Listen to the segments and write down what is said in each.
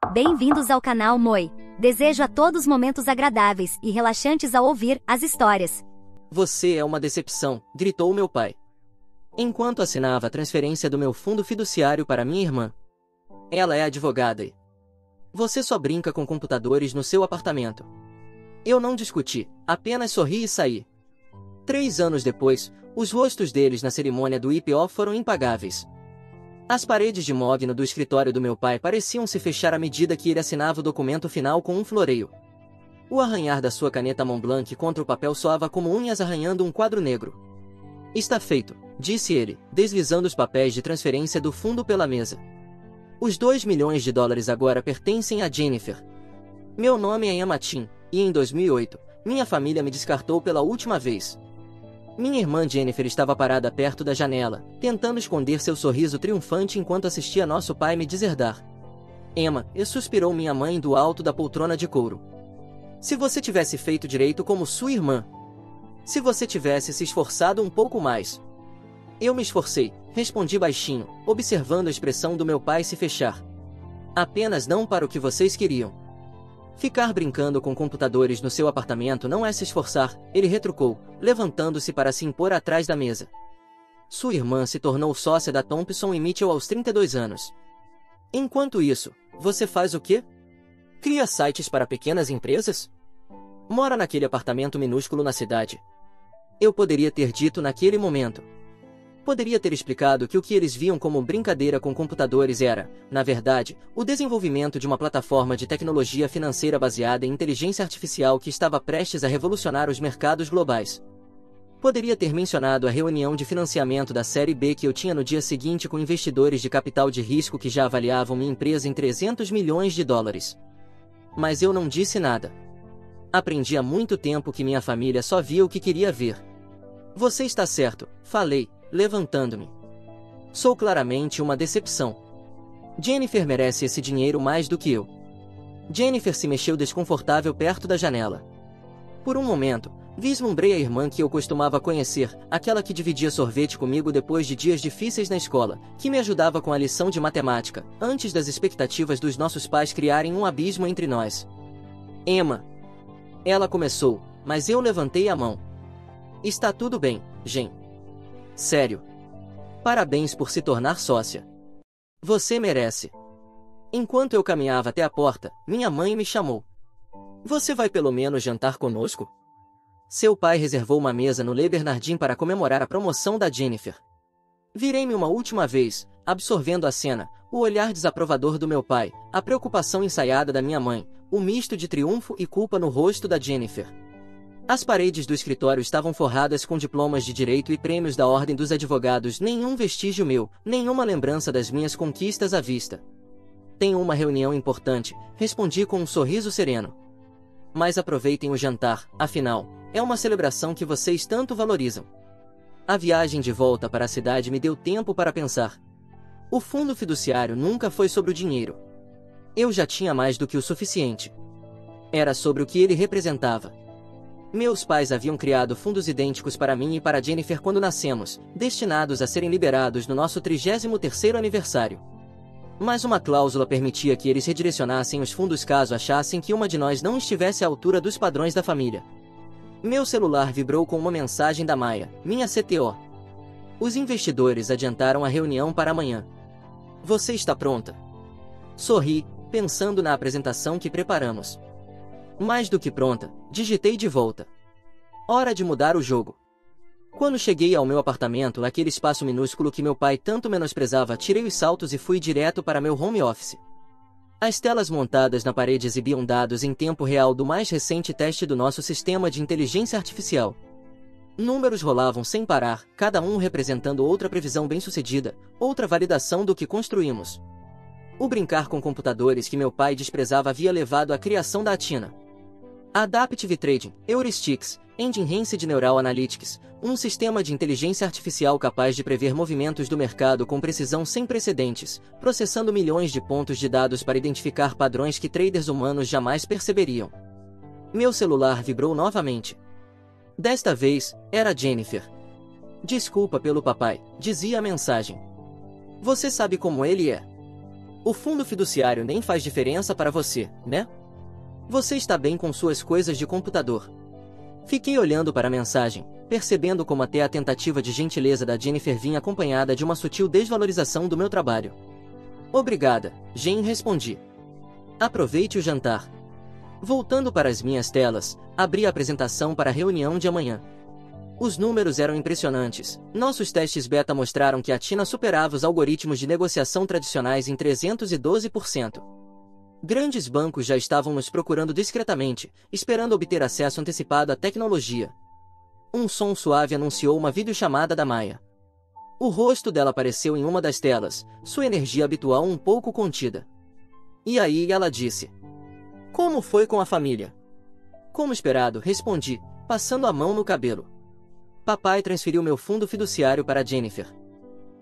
Bem-vindos ao canal Moi. Desejo a todos momentos agradáveis e relaxantes ao ouvir as histórias. Você é uma decepção, gritou meu pai, enquanto assinava a transferência do meu fundo fiduciário para minha irmã. Ela é advogada e você só brinca com computadores no seu apartamento. Eu não discuti, apenas sorri e saí. 3 anos depois, os rostos deles na cerimônia do IPO foram impagáveis. As paredes de mogno do escritório do meu pai pareciam se fechar à medida que ele assinava o documento final com um floreio. O arranhar da sua caneta Montblanc contra o papel soava como unhas arranhando um quadro negro. Está feito, disse ele, deslizando os papéis de transferência do fundo pela mesa. Os 2 milhões de dólares agora pertencem a Jennifer. Meu nome é Emma Tin, e em 2008, minha família me descartou pela última vez. Minha irmã Jennifer estava parada perto da janela, tentando esconder seu sorriso triunfante enquanto assistia nosso pai me deserdar. Emma, suspirou minha mãe do alto da poltrona de couro. Se você tivesse feito direito como sua irmã. Se você tivesse se esforçado um pouco mais. Eu me esforcei, respondi baixinho, observando a expressão do meu pai se fechar. Apenas não para o que vocês queriam. Ficar brincando com computadores no seu apartamento não é se esforçar, ele retrucou, levantando-se para se impor atrás da mesa. Sua irmã se tornou sócia da Thompson & Mitchell aos 32 anos. Enquanto isso, você faz o quê? Cria sites para pequenas empresas? Mora naquele apartamento minúsculo na cidade. Eu poderia ter dito naquele momento. Poderia ter explicado que o que eles viam como brincadeira com computadores era, na verdade, o desenvolvimento de uma plataforma de tecnologia financeira baseada em inteligência artificial que estava prestes a revolucionar os mercados globais. Poderia ter mencionado a reunião de financiamento da série B que eu tinha no dia seguinte com investidores de capital de risco que já avaliavam minha empresa em 300 milhões de dólares. Mas eu não disse nada. Aprendi há muito tempo que minha família só via o que queria ver. Você está certo, falei, levantando-me. Sou claramente uma decepção. Jennifer merece esse dinheiro mais do que eu. Jennifer se mexeu desconfortável perto da janela. Por um momento, vislumbrei a irmã que eu costumava conhecer, aquela que dividia sorvete comigo depois de dias difíceis na escola, que me ajudava com a lição de matemática, antes das expectativas dos nossos pais criarem um abismo entre nós. Emma. Ela começou, mas eu levantei a mão. Está tudo bem, Jen. Sério. Parabéns por se tornar sócia. Você merece. Enquanto eu caminhava até a porta, minha mãe me chamou. Você vai pelo menos jantar conosco? Seu pai reservou uma mesa no Le Bernardin para comemorar a promoção da Jennifer. Virei-me uma última vez, absorvendo a cena, o olhar desaprovador do meu pai, a preocupação ensaiada da minha mãe, o misto de triunfo e culpa no rosto da Jennifer. As paredes do escritório estavam forradas com diplomas de direito e prêmios da Ordem dos Advogados, nenhum vestígio meu, nenhuma lembrança das minhas conquistas à vista. Tenho uma reunião importante, respondi com um sorriso sereno. Mas aproveitem o jantar, afinal, é uma celebração que vocês tanto valorizam. A viagem de volta para a cidade me deu tempo para pensar. O fundo fiduciário nunca foi sobre o dinheiro. Eu já tinha mais do que o suficiente. Era sobre o que ele representava. Meus pais haviam criado fundos idênticos para mim e para Jennifer quando nascemos, destinados a serem liberados no nosso 33º aniversário. Mas uma cláusula permitia que eles redirecionassem os fundos caso achassem que uma de nós não estivesse à altura dos padrões da família. Meu celular vibrou com uma mensagem da Maia, minha CTO. Os investidores adiantaram a reunião para amanhã. Você está pronta? Sorri, pensando na apresentação que preparamos. Mais do que pronta, digitei de volta. Hora de mudar o jogo. Quando cheguei ao meu apartamento, aquele espaço minúsculo que meu pai tanto menosprezava, tirei os saltos e fui direto para meu home office. As telas montadas na parede exibiam dados em tempo real do mais recente teste do nosso sistema de inteligência artificial. Números rolavam sem parar, cada um representando outra previsão bem-sucedida, outra validação do que construímos. O brincar com computadores que meu pai desprezava havia levado à criação da Athena. Adaptive Trading, Heuristics, Enhanced Neural Analytics, um sistema de inteligência artificial capaz de prever movimentos do mercado com precisão sem precedentes, processando milhões de pontos de dados para identificar padrões que traders humanos jamais perceberiam. Meu celular vibrou novamente. Desta vez, era Jennifer. Desculpa pelo papai, dizia a mensagem. Você sabe como ele é. O fundo fiduciário nem faz diferença para você, né? Você está bem com suas coisas de computador. Fiquei olhando para a mensagem, percebendo como até a tentativa de gentileza da Jennifer vinha acompanhada de uma sutil desvalorização do meu trabalho. Obrigada, Jen, respondi. Aproveite o jantar. Voltando para as minhas telas, abri a apresentação para a reunião de amanhã. Os números eram impressionantes. Nossos testes beta mostraram que a Tina superava os algoritmos de negociação tradicionais em 312%. Grandes bancos já estavam nos procurando discretamente, esperando obter acesso antecipado à tecnologia. Um som suave anunciou uma videochamada da Maya. O rosto dela apareceu em uma das telas, sua energia habitual um pouco contida. E aí ela disse: "Como foi com a família?" Como esperado, respondi, passando a mão no cabelo. Papai transferiu meu fundo fiduciário para Jennifer.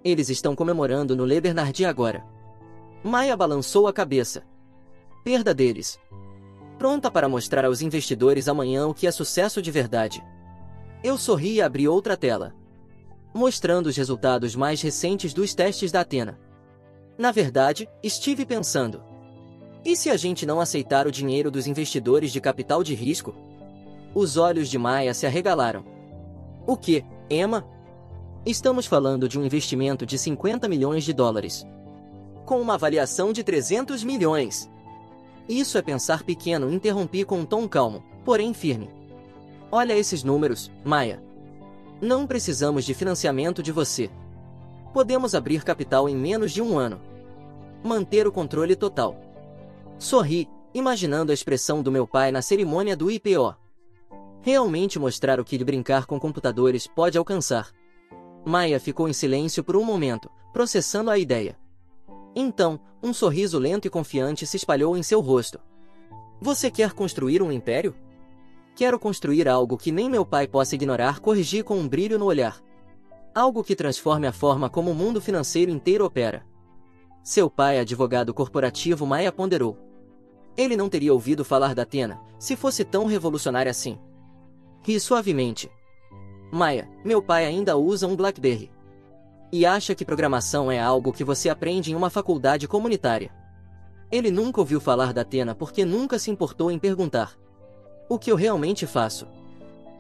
Eles estão comemorando no Le Bernardi agora. Maya balançou a cabeça. Perda deles. Pronta para mostrar aos investidores amanhã o que é sucesso de verdade. Eu sorri e abri outra tela, mostrando os resultados mais recentes dos testes da Athena. Na verdade, estive pensando: e se a gente não aceitar o dinheiro dos investidores de capital de risco? Os olhos de Maya se arregalaram. O que, Emma? Estamos falando de um investimento de 50 milhões de dólares. Com uma avaliação de 300 milhões. Isso é pensar pequeno, interrompi com um tom calmo, porém firme. Olha esses números, Maya. Não precisamos de financiamento de você. Podemos abrir capital em menos de um ano. Manter o controle total. Sorri, imaginando a expressão do meu pai na cerimônia do IPO. Realmente mostrar o que brincar com computadores pode alcançar. Maya ficou em silêncio por um momento, processando a ideia. Então, um sorriso lento e confiante se espalhou em seu rosto. Você quer construir um império? Quero construir algo que nem meu pai possa ignorar, corrigi com um brilho no olhar. Algo que transforme a forma como o mundo financeiro inteiro opera. Seu pai é advogado corporativo, Maya ponderou. Ele não teria ouvido falar da Athena, se fosse tão revolucionária assim. Ri suavemente. Maya, meu pai ainda usa um BlackBerry. E acha que programação é algo que você aprende em uma faculdade comunitária. Ele nunca ouviu falar da Athena porque nunca se importou em perguntar: o que eu realmente faço?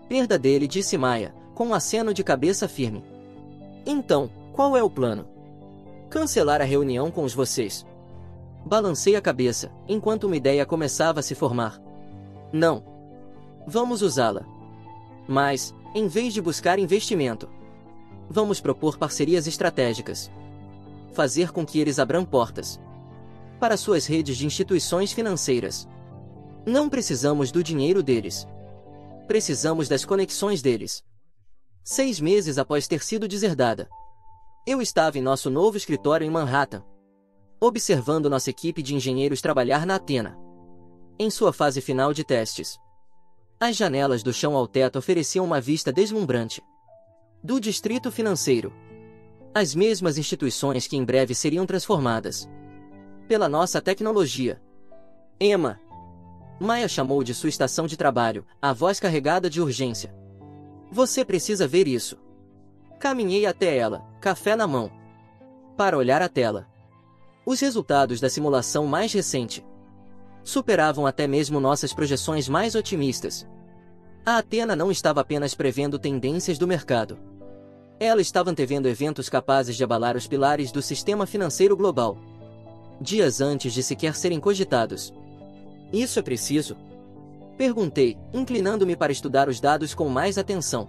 Perda dele, disse Maya, com um aceno de cabeça firme. Então, qual é o plano? Cancelar a reunião com vocês. Balancei a cabeça, enquanto uma ideia começava a se formar. Não. Vamos usá-la. Mas, em vez de buscar investimento, vamos propor parcerias estratégicas. Fazer com que eles abram portas para suas redes de instituições financeiras. Não precisamos do dinheiro deles. Precisamos das conexões deles. 6 meses após ter sido deserdada, eu estava em nosso novo escritório em Manhattan, observando nossa equipe de engenheiros trabalhar na Athena, em sua fase final de testes. As janelas do chão ao teto ofereciam uma vista deslumbrante do distrito financeiro. As mesmas instituições que em breve seriam transformadas pela nossa tecnologia. Emma. Maya chamou de sua estação de trabalho, a voz carregada de urgência. Você precisa ver isso. Caminhei até ela, café na mão, para olhar a tela. Os resultados da simulação mais recente superavam até mesmo nossas projeções mais otimistas. A Athena não estava apenas prevendo tendências do mercado. Ela estava antevendo eventos capazes de abalar os pilares do sistema financeiro global, dias antes de sequer serem cogitados. Isso é preciso? Perguntei, inclinando-me para estudar os dados com mais atenção.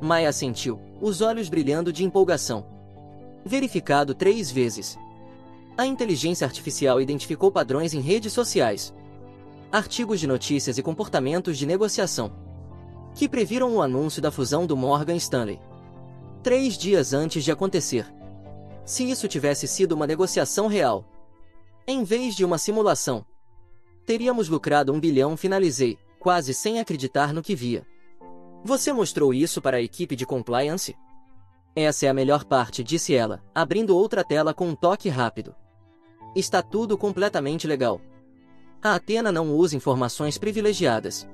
Maya assentiu, os olhos brilhando de empolgação. Verificado 3 vezes. A inteligência artificial identificou padrões em redes sociais, artigos de notícias e comportamentos de negociação que previram o anúncio da fusão do Morgan Stanley 3 dias antes de acontecer. Se isso tivesse sido uma negociação real, em vez de uma simulação, teríamos lucrado 1 bilhão, finalizei, quase sem acreditar no que via. Você mostrou isso para a equipe de compliance? Essa é a melhor parte, disse ela, abrindo outra tela com um toque rápido. Está tudo completamente legal. A Athena não usa informações privilegiadas.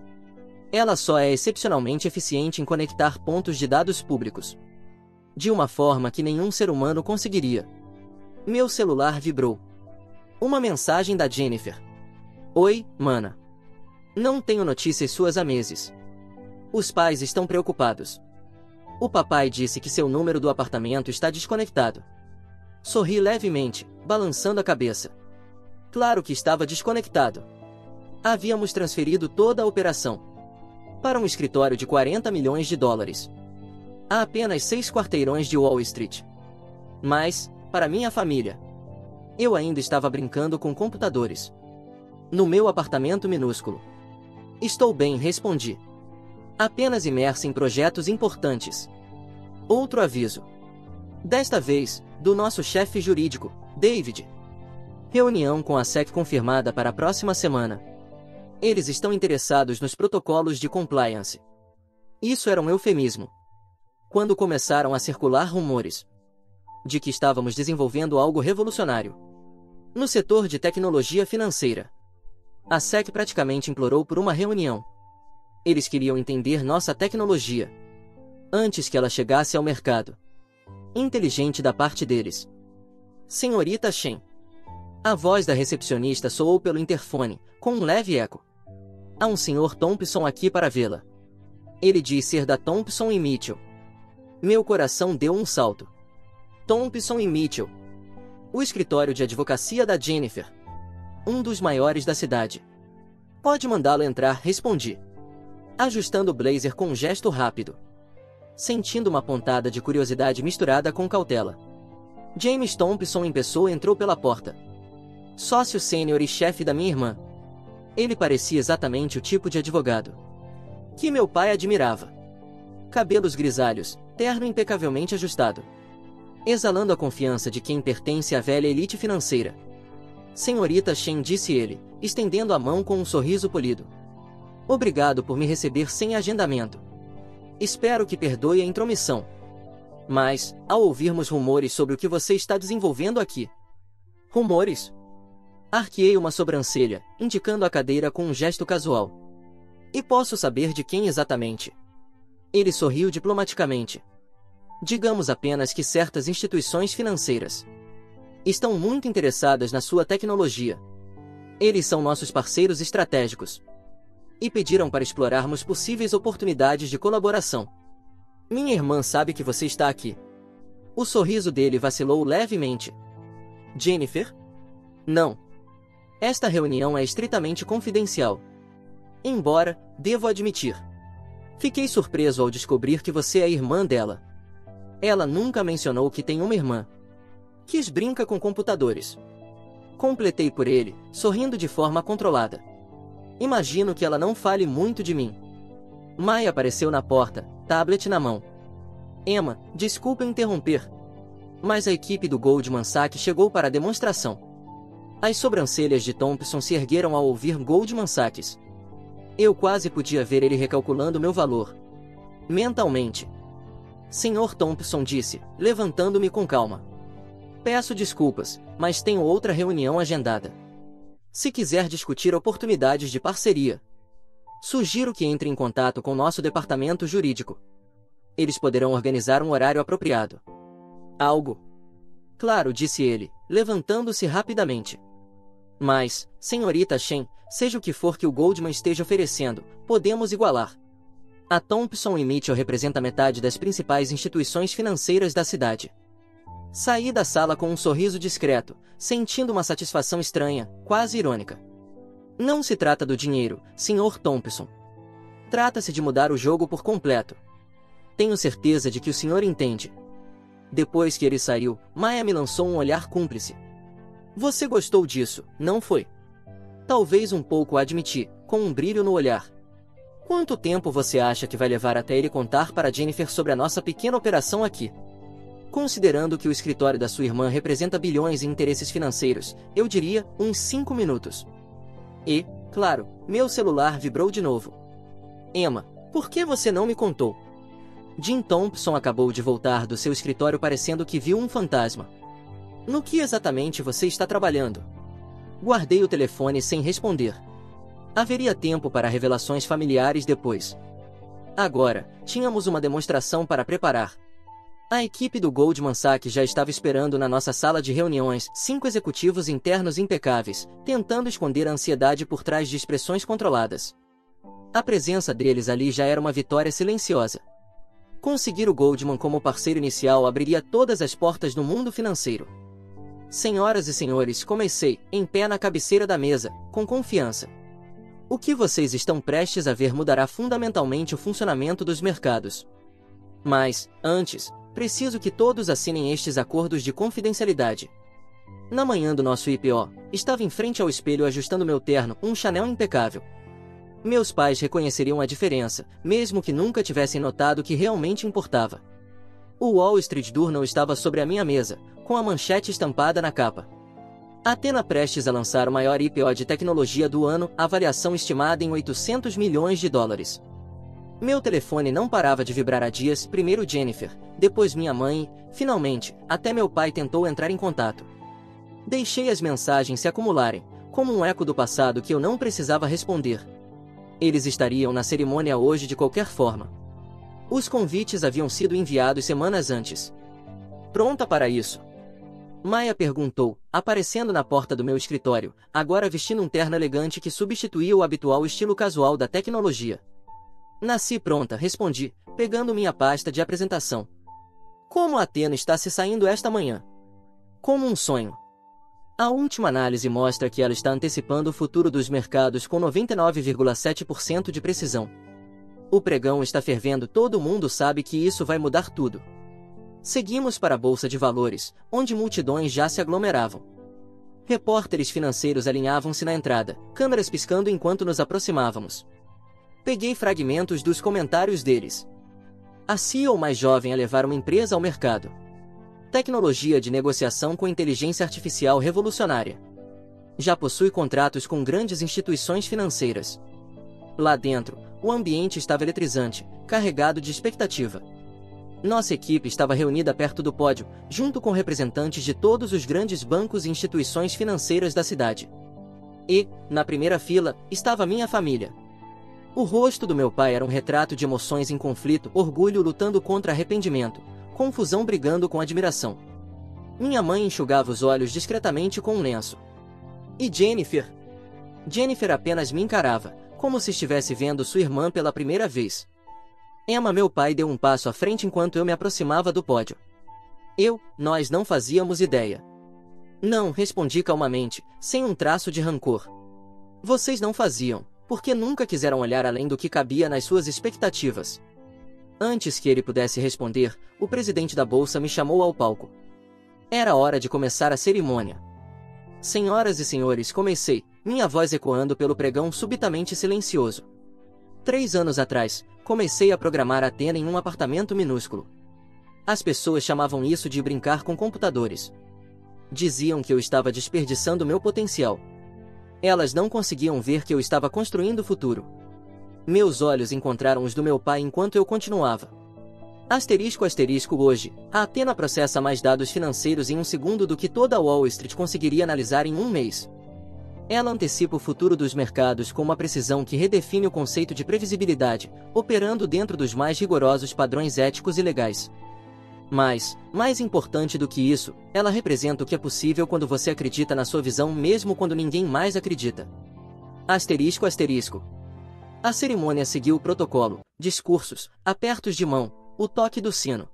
Ela só é excepcionalmente eficiente em conectar pontos de dados públicos, de uma forma que nenhum ser humano conseguiria. Meu celular vibrou. Uma mensagem da Jennifer. Oi, mana. Não tenho notícias suas há meses. Os pais estão preocupados. O papai disse que seu número do apartamento está desconectado. Sorri levemente, balançando a cabeça. Claro que estava desconectado. Havíamos transferido toda a operação para um escritório de 40 milhões de dólares. Há apenas 6 quarteirões de Wall Street. Mas, para minha família, eu ainda estava brincando com computadores. No meu apartamento minúsculo. Estou bem, respondi. Apenas imerso em projetos importantes. Outro aviso. Desta vez, do nosso chefe jurídico, David. Reunião com a SEC confirmada para a próxima semana. Eles estão interessados nos protocolos de compliance. Isso era um eufemismo. Quando começaram a circular rumores de que estávamos desenvolvendo algo revolucionário no setor de tecnologia financeira, a SEC praticamente implorou por uma reunião. Eles queriam entender nossa tecnologia antes que ela chegasse ao mercado. Inteligente da parte deles. Senhorita Shen. A voz da recepcionista soou pelo interfone, com um leve eco. Há um Sr. Thompson aqui para vê-la. Ele diz ser da Thompson e Mitchell. Meu coração deu um salto. Thompson e Mitchell. O escritório de advocacia da Jennifer. Um dos maiores da cidade. Pode mandá-lo entrar, respondi. Ajustando o blazer com um gesto rápido. Sentindo uma pontada de curiosidade misturada com cautela. James Thompson em pessoa entrou pela porta. Sócio sênior e chefe da minha irmã. Ele parecia exatamente o tipo de advogado que meu pai admirava. Cabelos grisalhos, terno impecavelmente ajustado. Exalando a confiança de quem pertence à velha elite financeira. Senhorita Shen, disse ele, estendendo a mão com um sorriso polido. Obrigado por me receber sem agendamento. Espero que perdoe a intromissão. Mas, ao ouvirmos rumores sobre o que você está desenvolvendo aqui... Rumores? Arqueei uma sobrancelha, indicando a cadeira com um gesto casual. E posso saber de quem exatamente? Ele sorriu diplomaticamente. Digamos apenas que certas instituições financeiras estão muito interessadas na sua tecnologia. Eles são nossos parceiros estratégicos. E pediram para explorarmos possíveis oportunidades de colaboração. Minha irmã sabe que você está aqui. O sorriso dele vacilou levemente. Jennifer? Não. Esta reunião é estritamente confidencial. Embora, devo admitir, fiquei surpreso ao descobrir que você é irmã dela. Ela nunca mencionou que tem uma irmã. Kiss brinca com computadores. Completei por ele, sorrindo de forma controlada. Imagino que ela não fale muito de mim. Mai apareceu na porta, tablet na mão. Emma, desculpa interromper. Mas a equipe do Goldman Sachs chegou para a demonstração. As sobrancelhas de Thompson se ergueram ao ouvir Goldman Sachs. Eu quase podia ver ele recalculando meu valor. Mentalmente. Sr. Thompson disse, levantando-me com calma. Peço desculpas, mas tenho outra reunião agendada. Se quiser discutir oportunidades de parceria, sugiro que entre em contato com nosso departamento jurídico. Eles poderão organizar um horário apropriado. Algo? Claro, disse ele, levantando-se rapidamente. Mas, senhorita Shen, seja o que for que o Goldman esteja oferecendo, podemos igualar. A Thompson e Mitchell representa metade das principais instituições financeiras da cidade. Saí da sala com um sorriso discreto, sentindo uma satisfação estranha, quase irônica. Não se trata do dinheiro, Sr. Thompson. Trata-se de mudar o jogo por completo. Tenho certeza de que o senhor entende. Depois que ele saiu, Maya me lançou um olhar cúmplice. Você gostou disso, não foi? Talvez um pouco, admiti, com um brilho no olhar. Quanto tempo você acha que vai levar até ele contar para Jennifer sobre a nossa pequena operação aqui? Considerando que o escritório da sua irmã representa bilhões em interesses financeiros, eu diria, uns 5 minutos. E, claro, meu celular vibrou de novo. Emma, por que você não me contou? Jim Thompson acabou de voltar do seu escritório parecendo que viu um fantasma. No que exatamente você está trabalhando? Guardei o telefone sem responder. Haveria tempo para revelações familiares depois. Agora, tínhamos uma demonstração para preparar. A equipe do Goldman Sachs já estava esperando na nossa sala de reuniões, 5 executivos internos impecáveis, tentando esconder a ansiedade por trás de expressões controladas. A presença deles ali já era uma vitória silenciosa. Conseguir o Goldman como parceiro inicial abriria todas as portas do mundo financeiro. Senhoras e senhores, comecei, em pé na cabeceira da mesa, com confiança. O que vocês estão prestes a ver mudará fundamentalmente o funcionamento dos mercados. Mas, antes, preciso que todos assinem estes acordos de confidencialidade. Na manhã do nosso IPO, estava em frente ao espelho ajustando meu terno, um Chanel impecável. Meus pais reconheceriam a diferença, mesmo que nunca tivessem notado o que realmente importava. O Wall Street Journal estava sobre a minha mesa, com a manchete estampada na capa. Athena prestes a lançar o maior IPO de tecnologia do ano, avaliação estimada em 800 milhões de dólares. Meu telefone não parava de vibrar há dias, primeiro Jennifer, depois minha mãe e, finalmente, até meu pai tentou entrar em contato. Deixei as mensagens se acumularem, como um eco do passado que eu não precisava responder. Eles estariam na cerimônia hoje de qualquer forma. Os convites haviam sido enviados semanas antes. Pronta para isso? Maia perguntou, aparecendo na porta do meu escritório, agora vestindo um terno elegante que substituía o habitual estilo casual da tecnologia. Nasci pronta, respondi, pegando minha pasta de apresentação. Como a Athena está se saindo esta manhã? Como um sonho. A última análise mostra que ela está antecipando o futuro dos mercados com 99,7% de precisão. O pregão está fervendo, todo mundo sabe que isso vai mudar tudo. Seguimos para a Bolsa de Valores, onde multidões já se aglomeravam. Repórteres financeiros alinhavam-se na entrada, câmeras piscando enquanto nos aproximávamos. Peguei fragmentos dos comentários deles. A CEO mais jovem a levar uma empresa ao mercado. Tecnologia de negociação com inteligência artificial revolucionária. Já possui contratos com grandes instituições financeiras. Lá dentro, o ambiente estava eletrizante, carregado de expectativa. Nossa equipe estava reunida perto do pódio, junto com representantes de todos os grandes bancos e instituições financeiras da cidade. E, na primeira fila, estava minha família. O rosto do meu pai era um retrato de emoções em conflito, orgulho lutando contra arrependimento, confusão brigando com admiração. Minha mãe enxugava os olhos discretamente com um lenço. E Jennifer? Jennifer apenas me encarava, como se estivesse vendo sua irmã pela primeira vez. Emma, meu pai, deu um passo à frente enquanto eu me aproximava do pódio. Nós não fazíamos ideia. Não, respondi calmamente, sem um traço de rancor. Vocês não faziam, porque nunca quiseram olhar além do que cabia nas suas expectativas. Antes que ele pudesse responder, o presidente da bolsa me chamou ao palco. Era hora de começar a cerimônia. Senhoras e senhores, comecei, minha voz ecoando pelo pregão subitamente silencioso. 3 anos atrás, comecei a programar a Athena em um apartamento minúsculo. As pessoas chamavam isso de brincar com computadores. Diziam que eu estava desperdiçando meu potencial. Elas não conseguiam ver que eu estava construindo o futuro. Meus olhos encontraram os do meu pai enquanto eu continuava. Asterisco hoje, a Athena processa mais dados financeiros em um segundo do que toda a Wall Street conseguiria analisar em um mês. Ela antecipa o futuro dos mercados com uma precisão que redefine o conceito de previsibilidade, operando dentro dos mais rigorosos padrões éticos e legais. Mas, mais importante do que isso, ela representa o que é possível quando você acredita na sua visão mesmo quando ninguém mais acredita. Asterisco. A cerimônia seguiu o protocolo, discursos, apertos de mão, o toque do sino.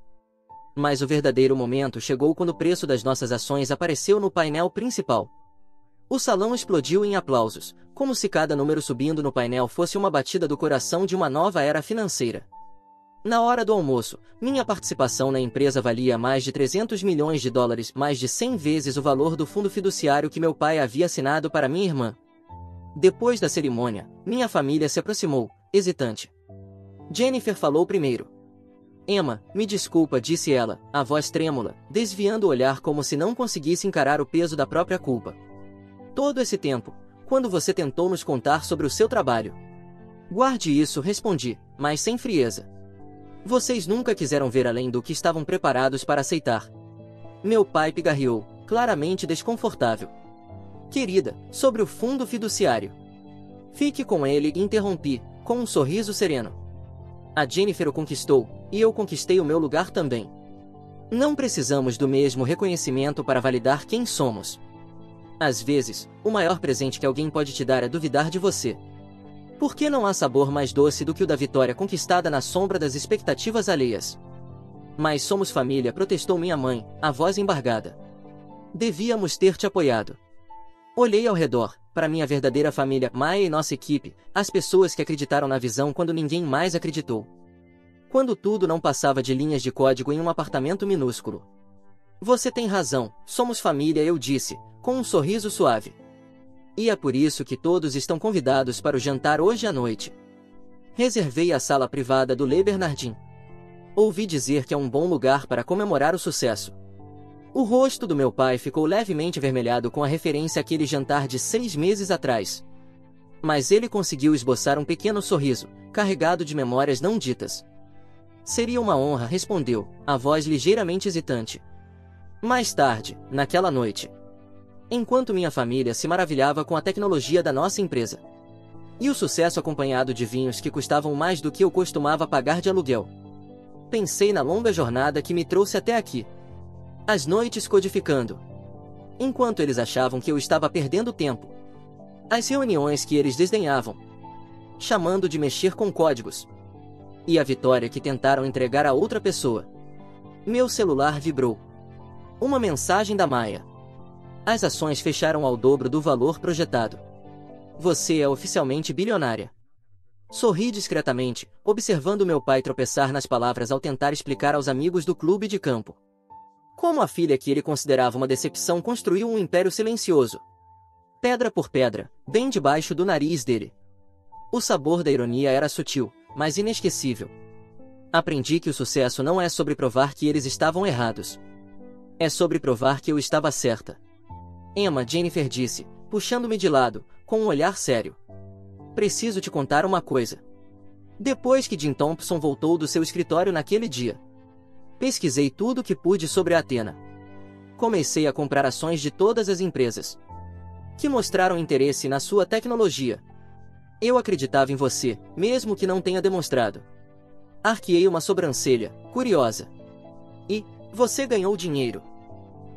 Mas o verdadeiro momento chegou quando o preço das nossas ações apareceu no painel principal. O salão explodiu em aplausos, como se cada número subindo no painel fosse uma batida do coração de uma nova era financeira. Na hora do almoço, minha participação na empresa valia mais de 300 milhões de dólares, mais de 100 vezes o valor do fundo fiduciário que meu pai havia assinado para minha irmã. Depois da cerimônia, minha família se aproximou, hesitante. Jennifer falou primeiro. Emma, me desculpa, disse ela, a voz trêmula, desviando o olhar como se não conseguisse encarar o peso da própria culpa. Todo esse tempo, quando você tentou nos contar sobre o seu trabalho. Guarde isso, respondi, mas sem frieza. Vocês nunca quiseram ver além do que estavam preparados para aceitar. Meu pai pigarreou, claramente desconfortável. Querida, sobre o fundo fiduciário. Fique com ele, interrompi, com um sorriso sereno. A Jennifer o conquistou, e eu conquistei o meu lugar também. Não precisamos do mesmo reconhecimento para validar quem somos. Às vezes, o maior presente que alguém pode te dar é duvidar de você. Por que não há sabor mais doce do que o da vitória conquistada na sombra das expectativas alheias? Mas somos família, protestou minha mãe, a voz embargada. Devíamos ter te apoiado. Olhei ao redor, para minha verdadeira família, Maia e nossa equipe, as pessoas que acreditaram na visão quando ninguém mais acreditou. Quando tudo não passava de linhas de código em um apartamento minúsculo. Você tem razão, somos família, eu disse, com um sorriso suave. E é por isso que todos estão convidados para o jantar hoje à noite. Reservei a sala privada do Le Bernardin. Ouvi dizer que é um bom lugar para comemorar o sucesso. O rosto do meu pai ficou levemente avermelhado com a referência àquele jantar de 6 meses atrás. Mas ele conseguiu esboçar um pequeno sorriso, carregado de memórias não ditas. Seria uma honra, respondeu, a voz ligeiramente hesitante. Mais tarde, naquela noite, enquanto minha família se maravilhava com a tecnologia da nossa empresa e o sucesso acompanhado de vinhos que custavam mais do que eu costumava pagar de aluguel, pensei na longa jornada que me trouxe até aqui. As noites codificando. Enquanto eles achavam que eu estava perdendo tempo. As reuniões que eles desdenhavam, chamando de mexer com códigos. E a vitória que tentaram entregar a outra pessoa. Meu celular vibrou. Uma mensagem da Maia. As ações fecharam ao dobro do valor projetado. Você é oficialmente bilionária. Sorri discretamente, observando meu pai tropeçar nas palavras ao tentar explicar aos amigos do clube de campo. Como a filha que ele considerava uma decepção construiu um império silencioso. Pedra por pedra, bem debaixo do nariz dele. O sabor da ironia era sutil, mas inesquecível. Aprendi que o sucesso não é sobre provar que eles estavam errados. É sobre provar que eu estava certa. Emma, Jennifer disse, puxando-me de lado, com um olhar sério. Preciso te contar uma coisa. Depois que Jim Thompson voltou do seu escritório naquele dia, pesquisei tudo o que pude sobre a Athena. Comecei a comprar ações de todas as empresas que mostraram interesse na sua tecnologia. Eu acreditava em você, mesmo que não tenha demonstrado. Arqueei uma sobrancelha, curiosa. E, você ganhou dinheiro.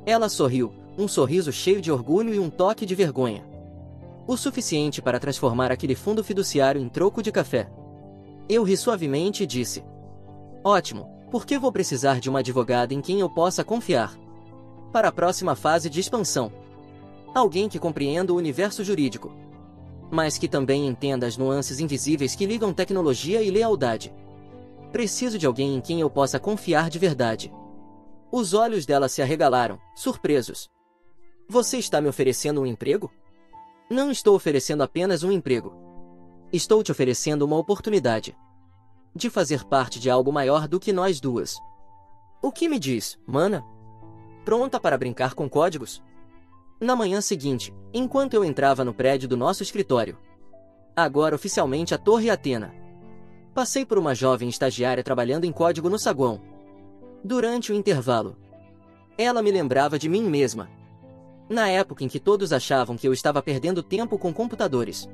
Ela sorriu, um sorriso cheio de orgulho e um toque de vergonha. O suficiente para transformar aquele fundo fiduciário em troco de café. Eu ri suavemente e disse: ótimo, porque vou precisar de uma advogada em quem eu possa confiar. Para a próxima fase de expansão. Alguém que compreenda o universo jurídico, mas que também entenda as nuances invisíveis que ligam tecnologia e lealdade. Preciso de alguém em quem eu possa confiar de verdade. Os olhos dela se arregalaram, surpresos. Você está me oferecendo um emprego? Não estou oferecendo apenas um emprego. Estou te oferecendo uma oportunidade de fazer parte de algo maior do que nós duas. O que me diz, mana? Pronta para brincar com códigos? Na manhã seguinte, enquanto eu entrava no prédio do nosso escritório, agora oficialmente a Torre Athena, passei por uma jovem estagiária trabalhando em código no saguão. Durante o intervalo, ela me lembrava de mim mesma. Na época em que todos achavam que eu estava perdendo tempo com computadores.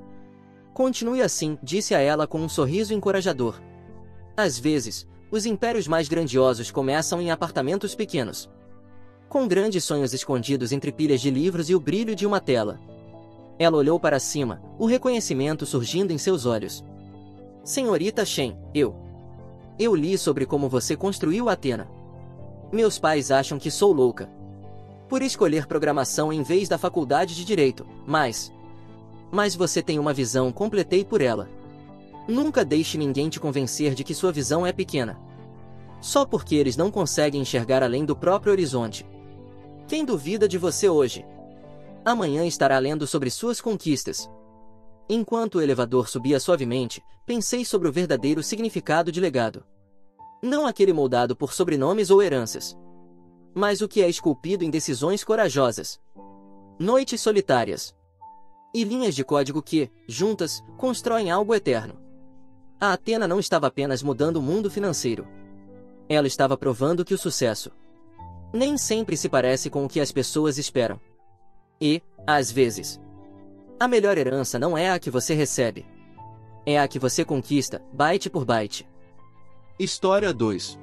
Continue assim, disse a ela com um sorriso encorajador. Às vezes, os impérios mais grandiosos começam em apartamentos pequenos, com grandes sonhos escondidos entre pilhas de livros e o brilho de uma tela. Ela olhou para cima, o reconhecimento surgindo em seus olhos. Senhorita Shen, eu li sobre como você construiu Athena. Meus pais acham que sou louca por escolher programação em vez da faculdade de Direito, mas você tem uma visão, completei por ela. Nunca deixe ninguém te convencer de que sua visão é pequena, só porque eles não conseguem enxergar além do próprio horizonte. Quem duvida de você hoje, amanhã estará lendo sobre suas conquistas. Enquanto o elevador subia suavemente, pensei sobre o verdadeiro significado de legado. Não aquele moldado por sobrenomes ou heranças, mas o que é esculpido em decisões corajosas, noites solitárias e linhas de código que, juntas, constroem algo eterno. A Athena não estava apenas mudando o mundo financeiro. Ela estava provando que o sucesso nem sempre se parece com o que as pessoas esperam. E, às vezes, a melhor herança não é a que você recebe, é a que você conquista, byte por byte. História 2.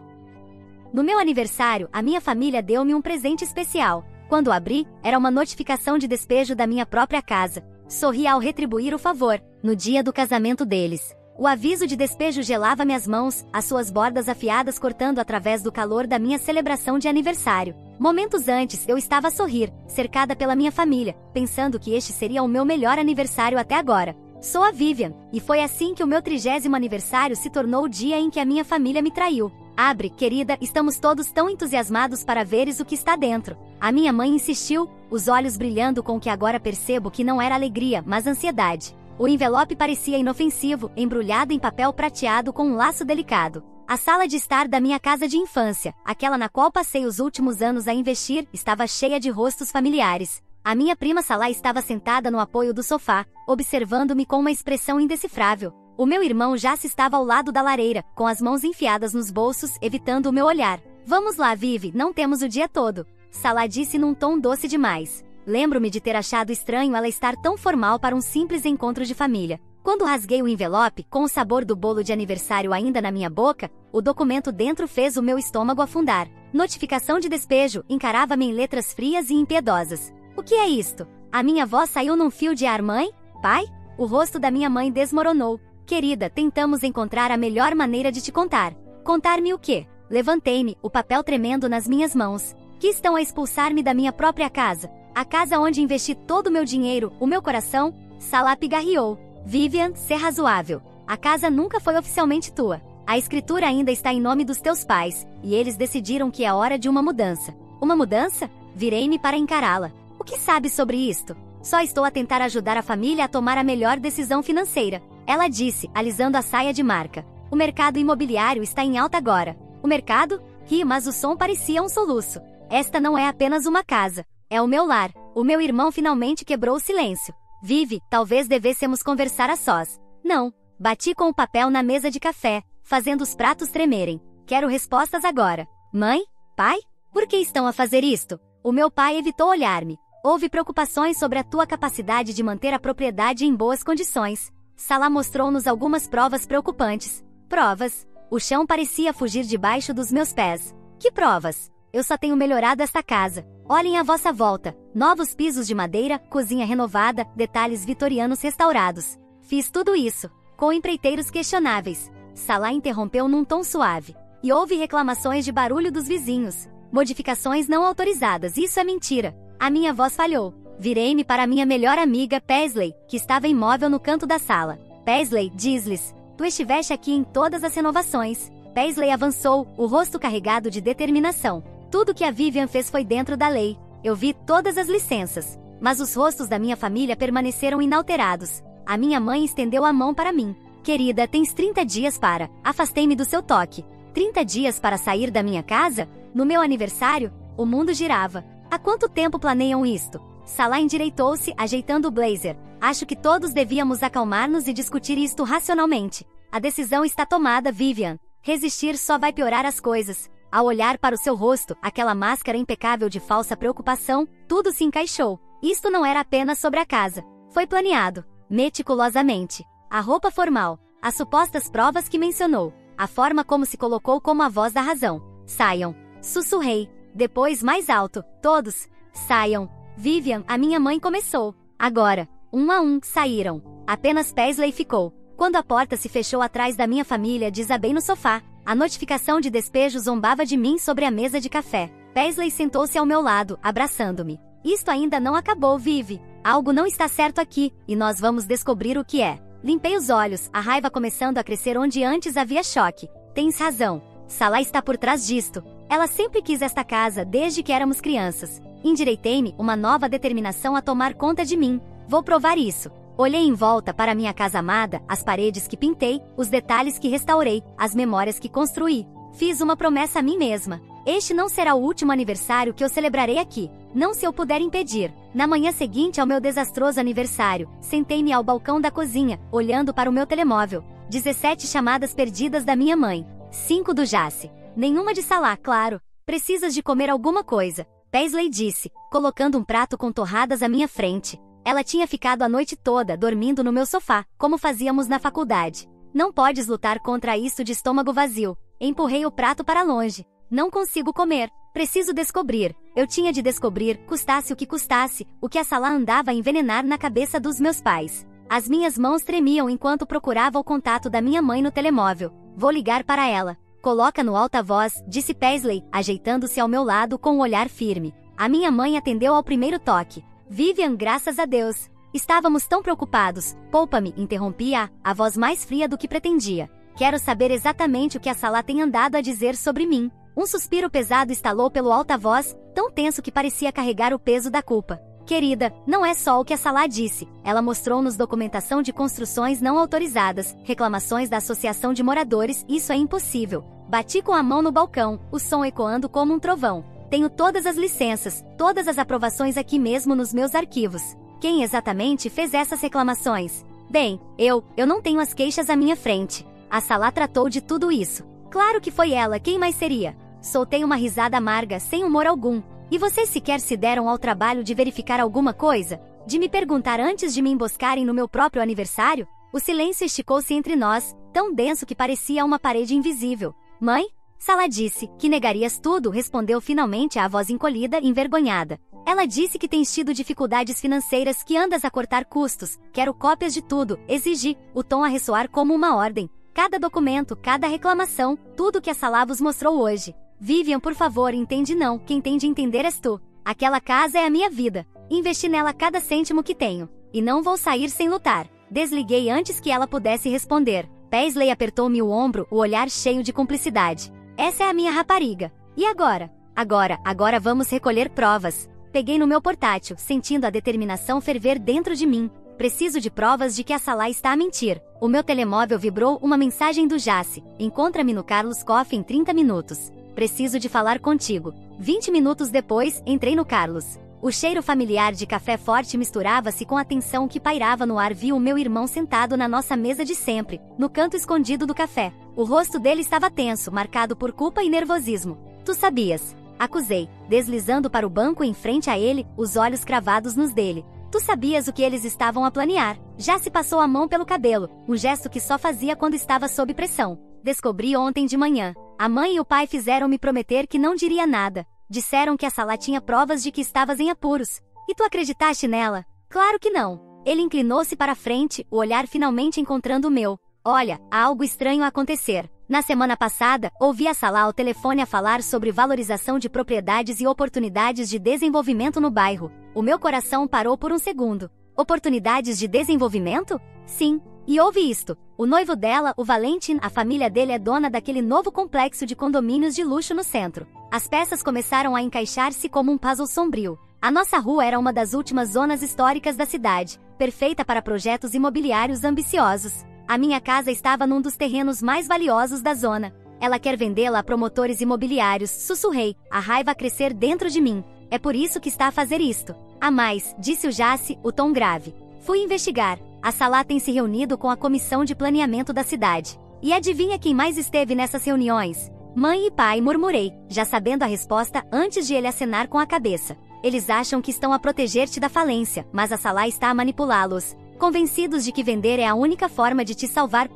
No meu aniversário, a minha família deu-me um presente especial. Quando abri, era uma notificação de despejo da minha própria casa. Sorri ao retribuir o favor, no dia do casamento deles. O aviso de despejo gelava minhas mãos, as suas bordas afiadas cortando através do calor da minha celebração de aniversário. Momentos antes, eu estava a sorrir, cercada pela minha família, pensando que este seria o meu melhor aniversário até agora. Sou a Vivian, e foi assim que o meu 30º aniversário se tornou o dia em que a minha família me traiu. Abre, querida, estamos todos tão entusiasmados para veres o que está dentro. A minha mãe insistiu, os olhos brilhando com o que agora percebo que não era alegria, mas ansiedade. O envelope parecia inofensivo, embrulhado em papel prateado com um laço delicado. A sala de estar da minha casa de infância, aquela na qual passei os últimos anos a investir, estava cheia de rostos familiares. A minha prima Salah estava sentada no apoio do sofá, observando-me com uma expressão indecifrável. O meu irmão já se estava ao lado da lareira, com as mãos enfiadas nos bolsos, evitando o meu olhar. Vamos lá, Vivi, não temos o dia todo. Salah disse num tom doce demais. Lembro-me de ter achado estranho ela estar tão formal para um simples encontro de família. Quando rasguei o envelope, com o sabor do bolo de aniversário ainda na minha boca, o documento dentro fez o meu estômago afundar. Notificação de despejo, encarava-me em letras frias e impiedosas. O que é isto? A minha voz saiu num fio de ar. Mãe? Pai? O rosto da minha mãe desmoronou. Querida, tentamos encontrar a melhor maneira de te contar. Contar-me o quê? Levantei-me, o papel tremendo nas minhas mãos. Que estão a expulsar-me da minha própria casa? A casa onde investi todo o meu dinheiro, o meu coração? Salah pigarreou. Vivian, ser razoável. A casa nunca foi oficialmente tua. A escritura ainda está em nome dos teus pais, e eles decidiram que é hora de uma mudança. Uma mudança? Virei-me para encará-la. O que sabes sobre isto? Só estou a tentar ajudar a família a tomar a melhor decisão financeira. Ela disse, alisando a saia de marca. O mercado imobiliário está em alta agora. O mercado? Ri, mas o som parecia um soluço. Esta não é apenas uma casa. É o meu lar. O meu irmão finalmente quebrou o silêncio. Vive, talvez devêssemos conversar a sós. Não. Bati com o papel na mesa de café, fazendo os pratos tremerem. Quero respostas agora. Mãe? Pai? Por que estão a fazer isto? O meu pai evitou olhar-me. Houve preocupações sobre a tua capacidade de manter a propriedade em boas condições. Salah mostrou-nos algumas provas preocupantes. Provas? O chão parecia fugir debaixo dos meus pés. Que provas? Eu só tenho melhorado esta casa. Olhem à vossa volta. Novos pisos de madeira, cozinha renovada, detalhes vitorianos restaurados. Fiz tudo isso, com empreiteiros questionáveis. Salah interrompeu num tom suave. E houve reclamações de barulho dos vizinhos. Modificações não autorizadas, isso é mentira. A minha voz falhou. Virei-me para minha melhor amiga, Paisley, que estava imóvel no canto da sala. Paisley, diz-lhes, tu estiveste aqui em todas as renovações. Paisley avançou, o rosto carregado de determinação. Tudo que a Vivian fez foi dentro da lei. Eu vi todas as licenças. Mas os rostos da minha família permaneceram inalterados. A minha mãe estendeu a mão para mim. Querida, tens 30 dias para... Afastei-me do seu toque. 30 dias para sair da minha casa? No meu aniversário? O mundo girava. Há quanto tempo planeiam isto? Salah endireitou-se, ajeitando o blazer. Acho que todos devíamos acalmar-nos e discutir isto racionalmente. A decisão está tomada, Vivian. Resistir só vai piorar as coisas. Ao olhar para o seu rosto, aquela máscara impecável de falsa preocupação, tudo se encaixou. Isto não era apenas sobre a casa. Foi planeado, meticulosamente. A roupa formal, as supostas provas que mencionou, a forma como se colocou como a voz da razão. Saiam. Sussurrei. Depois mais alto. Todos. Saiam. Vivian, a minha mãe começou. Agora, um a um, saíram. Apenas Paisley ficou. Quando a porta se fechou atrás da minha família, desabei no sofá. A notificação de despejo zombava de mim sobre a mesa de café. Paisley sentou-se ao meu lado, abraçando-me. Isto ainda não acabou, Vivi. Algo não está certo aqui, e nós vamos descobrir o que é. Limpei os olhos, a raiva começando a crescer onde antes havia choque. Tens razão. Salah está por trás disto. Ela sempre quis esta casa desde que éramos crianças. Endireitei-me, uma nova determinação a tomar conta de mim. Vou provar isso. Olhei em volta para minha casa amada, as paredes que pintei, os detalhes que restaurei, as memórias que construí. Fiz uma promessa a mim mesma. Este não será o último aniversário que eu celebrarei aqui. Não se eu puder impedir. Na manhã seguinte ao meu desastroso aniversário, sentei-me ao balcão da cozinha, olhando para o meu telemóvel. 17 chamadas perdidas da minha mãe. 5 do Jace. Nenhuma de Salah, claro. Precisas de comer alguma coisa. Paisley disse, colocando um prato com torradas à minha frente. Ela tinha ficado a noite toda dormindo no meu sofá, como fazíamos na faculdade. Não podes lutar contra isso de estômago vazio. Empurrei o prato para longe. Não consigo comer. Preciso descobrir. Eu tinha de descobrir, custasse o que a Salah andava a envenenar na cabeça dos meus pais. As minhas mãos tremiam enquanto procurava o contato da minha mãe no telemóvel. Vou ligar para ela. Coloca no alta-voz, disse Paisley, ajeitando-se ao meu lado com um olhar firme. A minha mãe atendeu ao primeiro toque. Vivian, graças a Deus. Estávamos tão preocupados. Poupa-me, interrompi-a, a voz mais fria do que pretendia. Quero saber exatamente o que a Salah tem andado a dizer sobre mim. Um suspiro pesado estalou pelo alta-voz, tão tenso que parecia carregar o peso da culpa. Querida, não é só o que a Salah disse. Ela mostrou-nos documentação de construções não autorizadas, reclamações da Associação de Moradores, isso é impossível. Bati com a mão no balcão, o som ecoando como um trovão. Tenho todas as licenças, todas as aprovações aqui mesmo nos meus arquivos. Quem exatamente fez essas reclamações? Bem, eu não tenho as queixas à minha frente. A Salah tratou de tudo isso. Claro que foi ela, quem mais seria? Soltei uma risada amarga, sem humor algum. E vocês sequer se deram ao trabalho de verificar alguma coisa? De me perguntar antes de me emboscarem no meu próprio aniversário? O silêncio esticou-se entre nós, tão denso que parecia uma parede invisível. Mãe? Salah disse, que negarias tudo, respondeu finalmente a voz encolhida e envergonhada. Ela disse que tens tido dificuldades financeiras, que andas a cortar custos, quero cópias de tudo, exigi, o tom a ressoar como uma ordem. Cada documento, cada reclamação, tudo que a Salah vos mostrou hoje. Vivian, por favor, entende não, quem tem de entender és tu. Aquela casa é a minha vida. Investi nela cada cêntimo que tenho. E não vou sair sem lutar. Desliguei antes que ela pudesse responder. Paisley apertou-me o ombro, o olhar cheio de cumplicidade. Essa é a minha rapariga. E agora? Agora vamos recolher provas. Peguei no meu portátil, sentindo a determinação ferver dentro de mim. Preciso de provas de que a Salah está a mentir. O meu telemóvel vibrou uma mensagem do Jace. Encontra-me no Carlos Coffee em 30 minutos. Preciso de falar contigo. 20 minutos depois, entrei no Carlos. O cheiro familiar de café forte misturava-se com a tensão que pairava no ar. Vi o meu irmão sentado na nossa mesa de sempre, no canto escondido do café. O rosto dele estava tenso, marcado por culpa e nervosismo. Tu sabias? Acusei, deslizando para o banco em frente a ele, os olhos cravados nos dele. Tu sabias o que eles estavam a planear. Já se passou a mão pelo cabelo, um gesto que só fazia quando estava sob pressão. Descobri ontem de manhã. A mãe e o pai fizeram-me prometer que não diria nada. Disseram que a Salah tinha provas de que estavas em apuros. E tu acreditaste nela? Claro que não. Ele inclinou-se para a frente, o olhar finalmente encontrando o meu. Olha, há algo estranho a acontecer. Na semana passada, ouvi a Salah ao telefone a falar sobre valorização de propriedades e oportunidades de desenvolvimento no bairro. O meu coração parou por um segundo. Oportunidades de desenvolvimento? Sim. E ouve isto. O noivo dela, o Valentin, a família dele é dona daquele novo complexo de condomínios de luxo no centro. As peças começaram a encaixar-se como um puzzle sombrio. A nossa rua era uma das últimas zonas históricas da cidade, perfeita para projetos imobiliários ambiciosos. A minha casa estava num dos terrenos mais valiosos da zona. Ela quer vendê-la a promotores imobiliários, sussurrei, a raiva a crescer dentro de mim. É por isso que está a fazer isto. A mais, disse o Jace, o tom grave. Fui investigar. A Salah tem se reunido com a comissão de planeamento da cidade. E adivinha quem mais esteve nessas reuniões? Mãe e pai, murmurei, já sabendo a resposta antes de ele acenar com a cabeça. Eles acham que estão a proteger-te da falência, mas a Salah está a manipulá-los. Convencidos de que vender é a única forma de te salvar.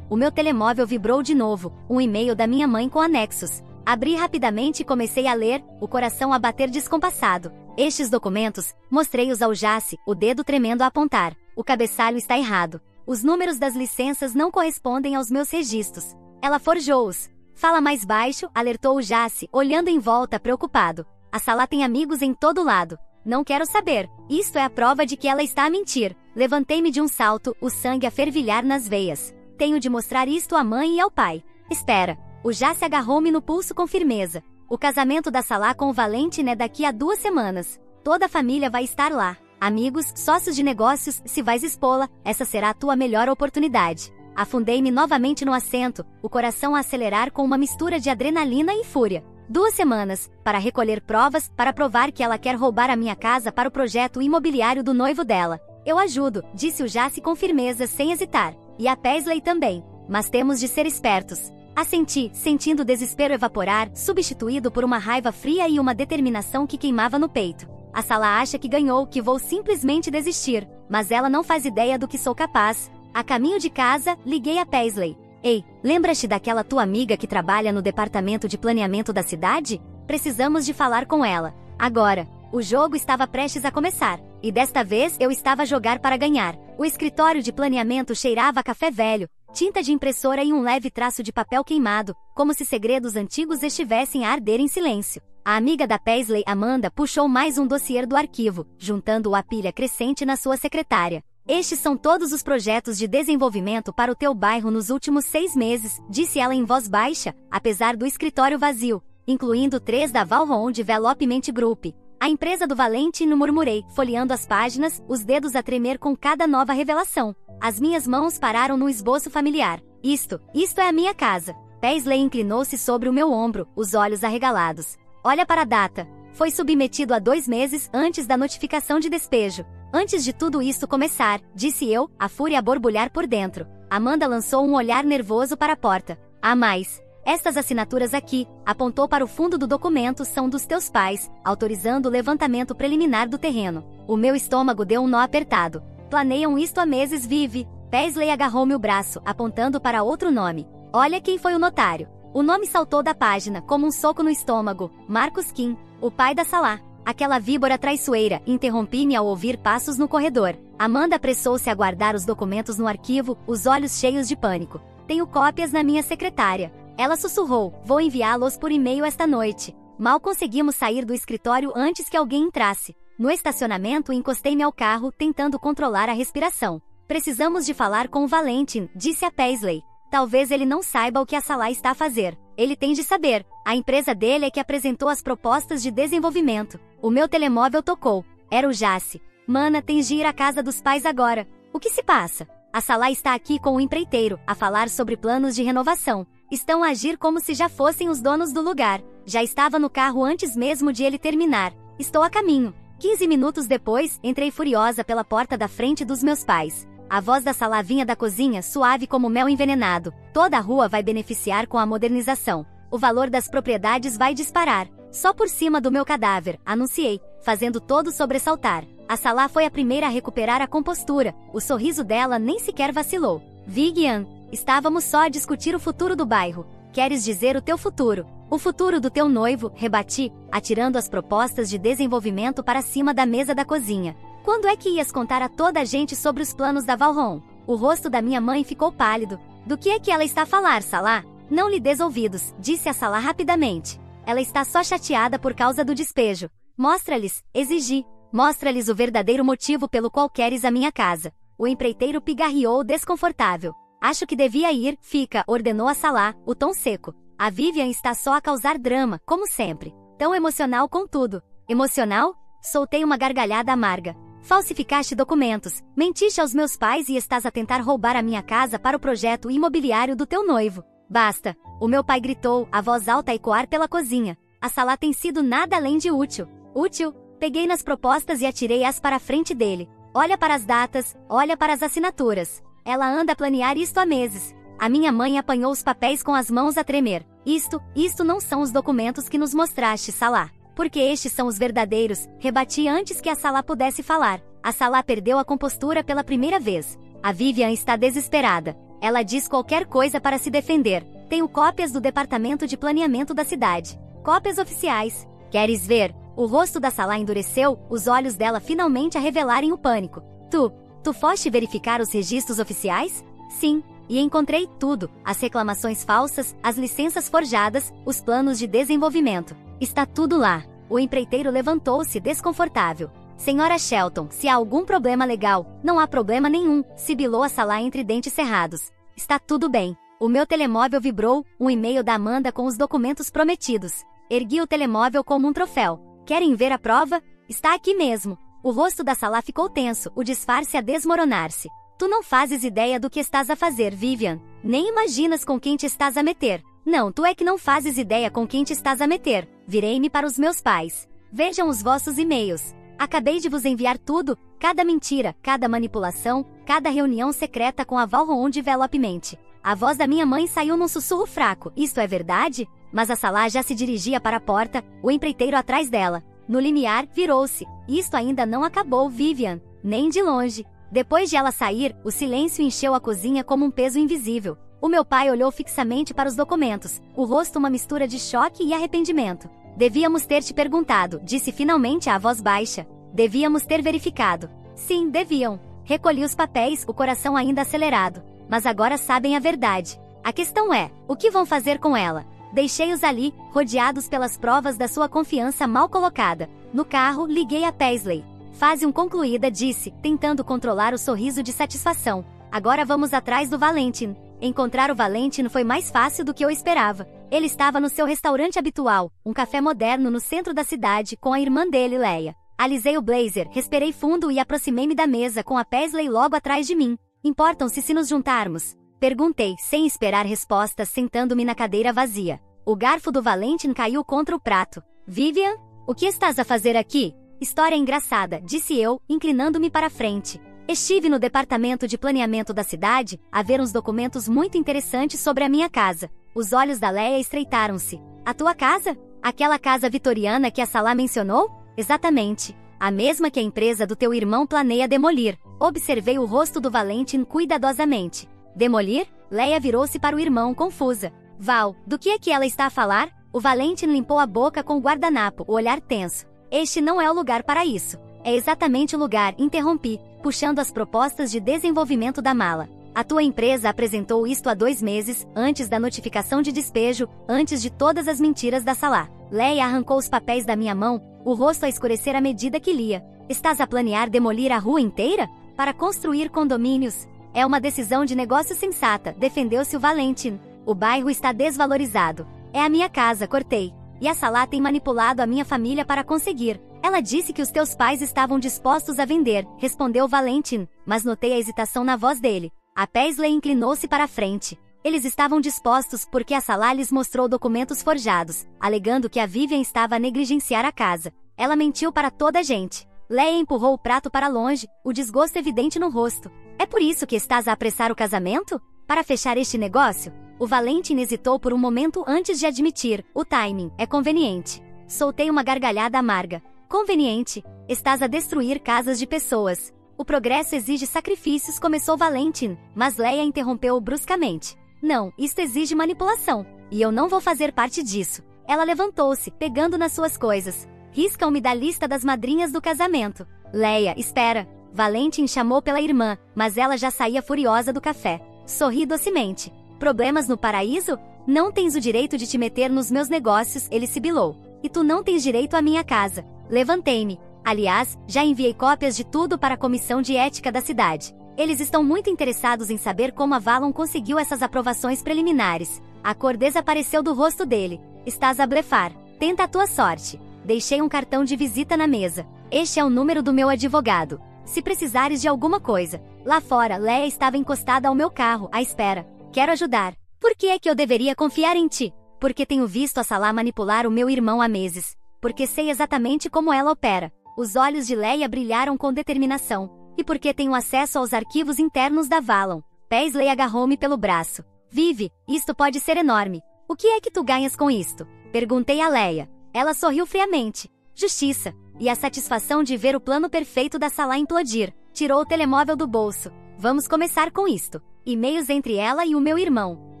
O meu telemóvel vibrou de novo, um e-mail da minha mãe com anexos. Abri rapidamente e comecei a ler, o coração a bater descompassado. Estes documentos, mostrei-os ao Jace, o dedo tremendo a apontar. O cabeçalho está errado. Os números das licenças não correspondem aos meus registros. Ela forjou-os. Fala mais baixo, alertou o Jace, olhando em volta preocupado. A Salah tem amigos em todo lado. Não quero saber. Isto é a prova de que ela está a mentir. Levantei-me de um salto, o sangue a fervilhar nas veias. Tenho de mostrar isto à mãe e ao pai. Espera. O Jace agarrou-me no pulso com firmeza. O casamento da Salah com o Valentin é daqui a 2 semanas. Toda a família vai estar lá. Amigos, sócios de negócios, se vais expô-la, essa será a tua melhor oportunidade. Afundei-me novamente no assento, o coração a acelerar com uma mistura de adrenalina e fúria. 2 semanas, para recolher provas, para provar que ela quer roubar a minha casa para o projeto imobiliário do noivo dela. Eu ajudo, disse o Jace com firmeza, sem hesitar. E a Paisley também. Mas temos de ser espertos. Assenti, sentindo o desespero evaporar, substituído por uma raiva fria e uma determinação que queimava no peito. A Salah acha que ganhou, que vou simplesmente desistir. Mas ela não faz ideia do que sou capaz. A caminho de casa, liguei a Paisley. Ei, lembra-te daquela tua amiga que trabalha no departamento de planeamento da cidade? Precisamos de falar com ela. Agora. O jogo estava prestes a começar, e desta vez eu estava a jogar para ganhar. O escritório de planeamento cheirava a café velho, tinta de impressora e um leve traço de papel queimado, como se segredos antigos estivessem a arder em silêncio. A amiga da Paisley, Amanda, puxou mais um dossiê do arquivo, juntando-o à pilha crescente na sua secretária. Estes são todos os projetos de desenvolvimento para o teu bairro nos últimos 6 meses, disse ela em voz baixa, apesar do escritório vazio, incluindo 3 da Valron Development Group. A empresa do Valentino, murmurei, folheando as páginas, os dedos a tremer com cada nova revelação. As minhas mãos pararam no esboço familiar. Isto é a minha casa. Paisley inclinou-se sobre o meu ombro, os olhos arregalados. Olha para a data. Foi submetido a 2 meses antes da notificação de despejo. Antes de tudo isso começar, disse eu, a fúria a borbulhar por dentro. Amanda lançou um olhar nervoso para a porta. Há mais. Estas assinaturas aqui, apontou para o fundo do documento, são dos teus pais, autorizando o levantamento preliminar do terreno. O meu estômago deu um nó apertado. Planeiam isto há meses, Vivi. Paisley agarrou-me o braço, apontando para outro nome. Olha quem foi o notário. O nome saltou da página, como um soco no estômago. Marcus Kim, o pai da Salah. Aquela víbora traiçoeira, interrompi-me ao ouvir passos no corredor. Amanda apressou-se a guardar os documentos no arquivo, os olhos cheios de pânico. Tenho cópias na minha secretária. Ela sussurrou, vou enviá-los por e-mail esta noite. Mal conseguimos sair do escritório antes que alguém entrasse. No estacionamento encostei-me ao carro, tentando controlar a respiração. Precisamos de falar com o Valentin, disse a Paisley. Talvez ele não saiba o que a Salah está a fazer. Ele tem de saber. A empresa dele é que apresentou as propostas de desenvolvimento. O meu telemóvel tocou. Era o Jace. Mana, tens de ir à casa dos pais agora. O que se passa? A Salah está aqui com o empreiteiro, a falar sobre planos de renovação. Estão a agir como se já fossem os donos do lugar. Já estava no carro antes mesmo de ele terminar. Estou a caminho. 15 minutos depois, entrei furiosa pela porta da frente dos meus pais. A voz da Salah vinha da cozinha, suave como mel envenenado. Toda a rua vai beneficiar com a modernização. O valor das propriedades vai disparar. Só por cima do meu cadáver, anunciei, fazendo todo sobressaltar. A Salah foi a primeira a recuperar a compostura. O sorriso dela nem sequer vacilou. Vivian, estávamos só a discutir o futuro do bairro. Queres dizer o teu futuro? O futuro do teu noivo, rebati, atirando as propostas de desenvolvimento para cima da mesa da cozinha. Quando é que ias contar a toda a gente sobre os planos da Valron? O rosto da minha mãe ficou pálido. Do que é que ela está a falar, Salah? Não lhe des ouvidos, disse a Salah rapidamente. Ela está só chateada por causa do despejo. Mostra-lhes, exigi. Mostra-lhes o verdadeiro motivo pelo qual queres a minha casa. O empreiteiro pigarreou desconfortável. Acho que devia ir, fica, ordenou a Salah, o tom seco. A Vivian está só a causar drama, como sempre. Tão emocional com tudo. Emocional? Soltei uma gargalhada amarga. Falsificaste documentos, mentiste aos meus pais e estás a tentar roubar a minha casa para o projeto imobiliário do teu noivo. Basta. O meu pai gritou, a voz alta a ecoar pela cozinha. A Salah tem sido nada além de útil. Útil? Peguei nas propostas e atirei-as para a frente dele. Olha para as datas, olha para as assinaturas. Ela anda a planear isto há meses. A minha mãe apanhou os papéis com as mãos a tremer. Isto não são os documentos que nos mostraste, Salah. Porque estes são os verdadeiros, rebati antes que a Salah pudesse falar. A Salah perdeu a compostura pela primeira vez. A Vivian está desesperada. Ela diz qualquer coisa para se defender. Tenho cópias do departamento de planeamento da cidade. Cópias oficiais. Queres ver? O rosto da Salah endureceu, os olhos dela finalmente a revelarem o pânico. Tu foste verificar os registros oficiais? Sim. E encontrei tudo. As reclamações falsas, as licenças forjadas, os planos de desenvolvimento. Está tudo lá. O empreiteiro levantou-se desconfortável. Senhora Shelton, se há algum problema legal, não há problema nenhum, sibilou a Salah entre dentes cerrados. Está tudo bem. O meu telemóvel vibrou, um e-mail da Amanda com os documentos prometidos. Ergui o telemóvel como um troféu. Querem ver a prova? Está aqui mesmo. O rosto da Salah ficou tenso, o disfarce a desmoronar-se. Tu não fazes ideia do que estás a fazer, Vivian. Nem imaginas com quem te estás a meter. Não, tu é que não fazes ideia com quem te estás a meter. Virei-me para os meus pais. Vejam os vossos e-mails. Acabei de vos enviar tudo, cada mentira, cada manipulação, cada reunião secreta com a Valron Development. A voz da minha mãe saiu num sussurro fraco. Isto é verdade? Mas a Salah já se dirigia para a porta, o empreiteiro atrás dela. No limiar, virou-se. Isto ainda não acabou, Vivian. Nem de longe. Depois de ela sair, o silêncio encheu a cozinha como um peso invisível. O meu pai olhou fixamente para os documentos, o rosto uma mistura de choque e arrependimento. Devíamos ter te perguntado, disse finalmente a voz baixa. Devíamos ter verificado. Sim, deviam. Recolhi os papéis, o coração ainda acelerado. Mas agora sabem a verdade. A questão é, o que vão fazer com ela? Deixei-os ali, rodeados pelas provas da sua confiança mal colocada. No carro, liguei a Paisley. Fase 1 concluída, disse, tentando controlar o sorriso de satisfação. Agora vamos atrás do Valentin. Encontrar o Valentin foi mais fácil do que eu esperava. Ele estava no seu restaurante habitual, um café moderno no centro da cidade, com a irmã dele, Leia. Alisei o blazer, respirei fundo e aproximei-me da mesa com a Paisley logo atrás de mim. Importam-se se nos juntarmos? Perguntei, sem esperar respostas, sentando-me na cadeira vazia. O garfo do Valentin caiu contra o prato. Vivian? O que estás a fazer aqui? História engraçada, disse eu, inclinando-me para a frente. Estive no departamento de planeamento da cidade, a ver uns documentos muito interessantes sobre a minha casa. Os olhos da Leia estreitaram-se. A tua casa? Aquela casa vitoriana que a Salah mencionou? Exatamente. A mesma que a empresa do teu irmão planeia demolir. Observei o rosto do Valentin cuidadosamente. Demolir? Leia virou-se para o irmão, confusa. Val, do que é que ela está a falar? O Valentin limpou a boca com o guardanapo, o olhar tenso. Este não é o lugar para isso. É exatamente o lugar, interrompi, puxando as propostas de desenvolvimento da mala. A tua empresa apresentou isto há 2 meses, antes da notificação de despejo, antes de todas as mentiras da Salah. Leia arrancou os papéis da minha mão, o rosto a escurecer à medida que lia. Estás a planear demolir a rua inteira? Para construir condomínios? É uma decisão de negócio sensata, defendeu-se o Valentin. O bairro está desvalorizado. É a minha casa, cortei. E a Salah tem manipulado a minha família para conseguir. Ela disse que os teus pais estavam dispostos a vender, respondeu Valentin, mas notei a hesitação na voz dele. A Paisley inclinou-se para a frente. Eles estavam dispostos porque a Salah lhes mostrou documentos forjados, alegando que a Vivian estava a negligenciar a casa. Ela mentiu para toda a gente. Leia empurrou o prato para longe, o desgosto evidente no rosto. É por isso que estás a apressar o casamento? Para fechar este negócio? O Valentin hesitou por um momento antes de admitir. O timing é conveniente. Soltei uma gargalhada amarga. Conveniente? Estás a destruir casas de pessoas. O progresso exige sacrifícios, começou Valentin, mas Leia interrompeu-o bruscamente. Não, isto exige manipulação, e eu não vou fazer parte disso. Ela levantou-se, pegando nas suas coisas. Riscam-me da lista das madrinhas do casamento. Leia, espera. Valentin chamou pela irmã, mas ela já saía furiosa do café. Sorri docemente. Problemas no paraíso? Não tens o direito de te meter nos meus negócios, ele sibilou. E tu não tens direito à minha casa. Levantei-me. Aliás, já enviei cópias de tudo para a comissão de ética da cidade. Eles estão muito interessados em saber como a Valon conseguiu essas aprovações preliminares. A cor desapareceu do rosto dele. Estás a blefar. Tenta a tua sorte. Deixei um cartão de visita na mesa. Este é o número do meu advogado. Se precisares de alguma coisa. Lá fora, Leia estava encostada ao meu carro, à espera. Quero ajudar. Por que é que eu deveria confiar em ti? Porque tenho visto a Salah manipular o meu irmão há meses. Porque sei exatamente como ela opera. Os olhos de Leia brilharam com determinação. E porque tenho acesso aos arquivos internos da Valon. Paisley agarrou-me pelo braço. Vive, isto pode ser enorme. O que é que tu ganhas com isto? Perguntei a Leia. Ela sorriu friamente. Justiça. E a satisfação de ver o plano perfeito da Salah implodir. Tirou o telemóvel do bolso. Vamos começar com isto. E-mails entre ela e o meu irmão.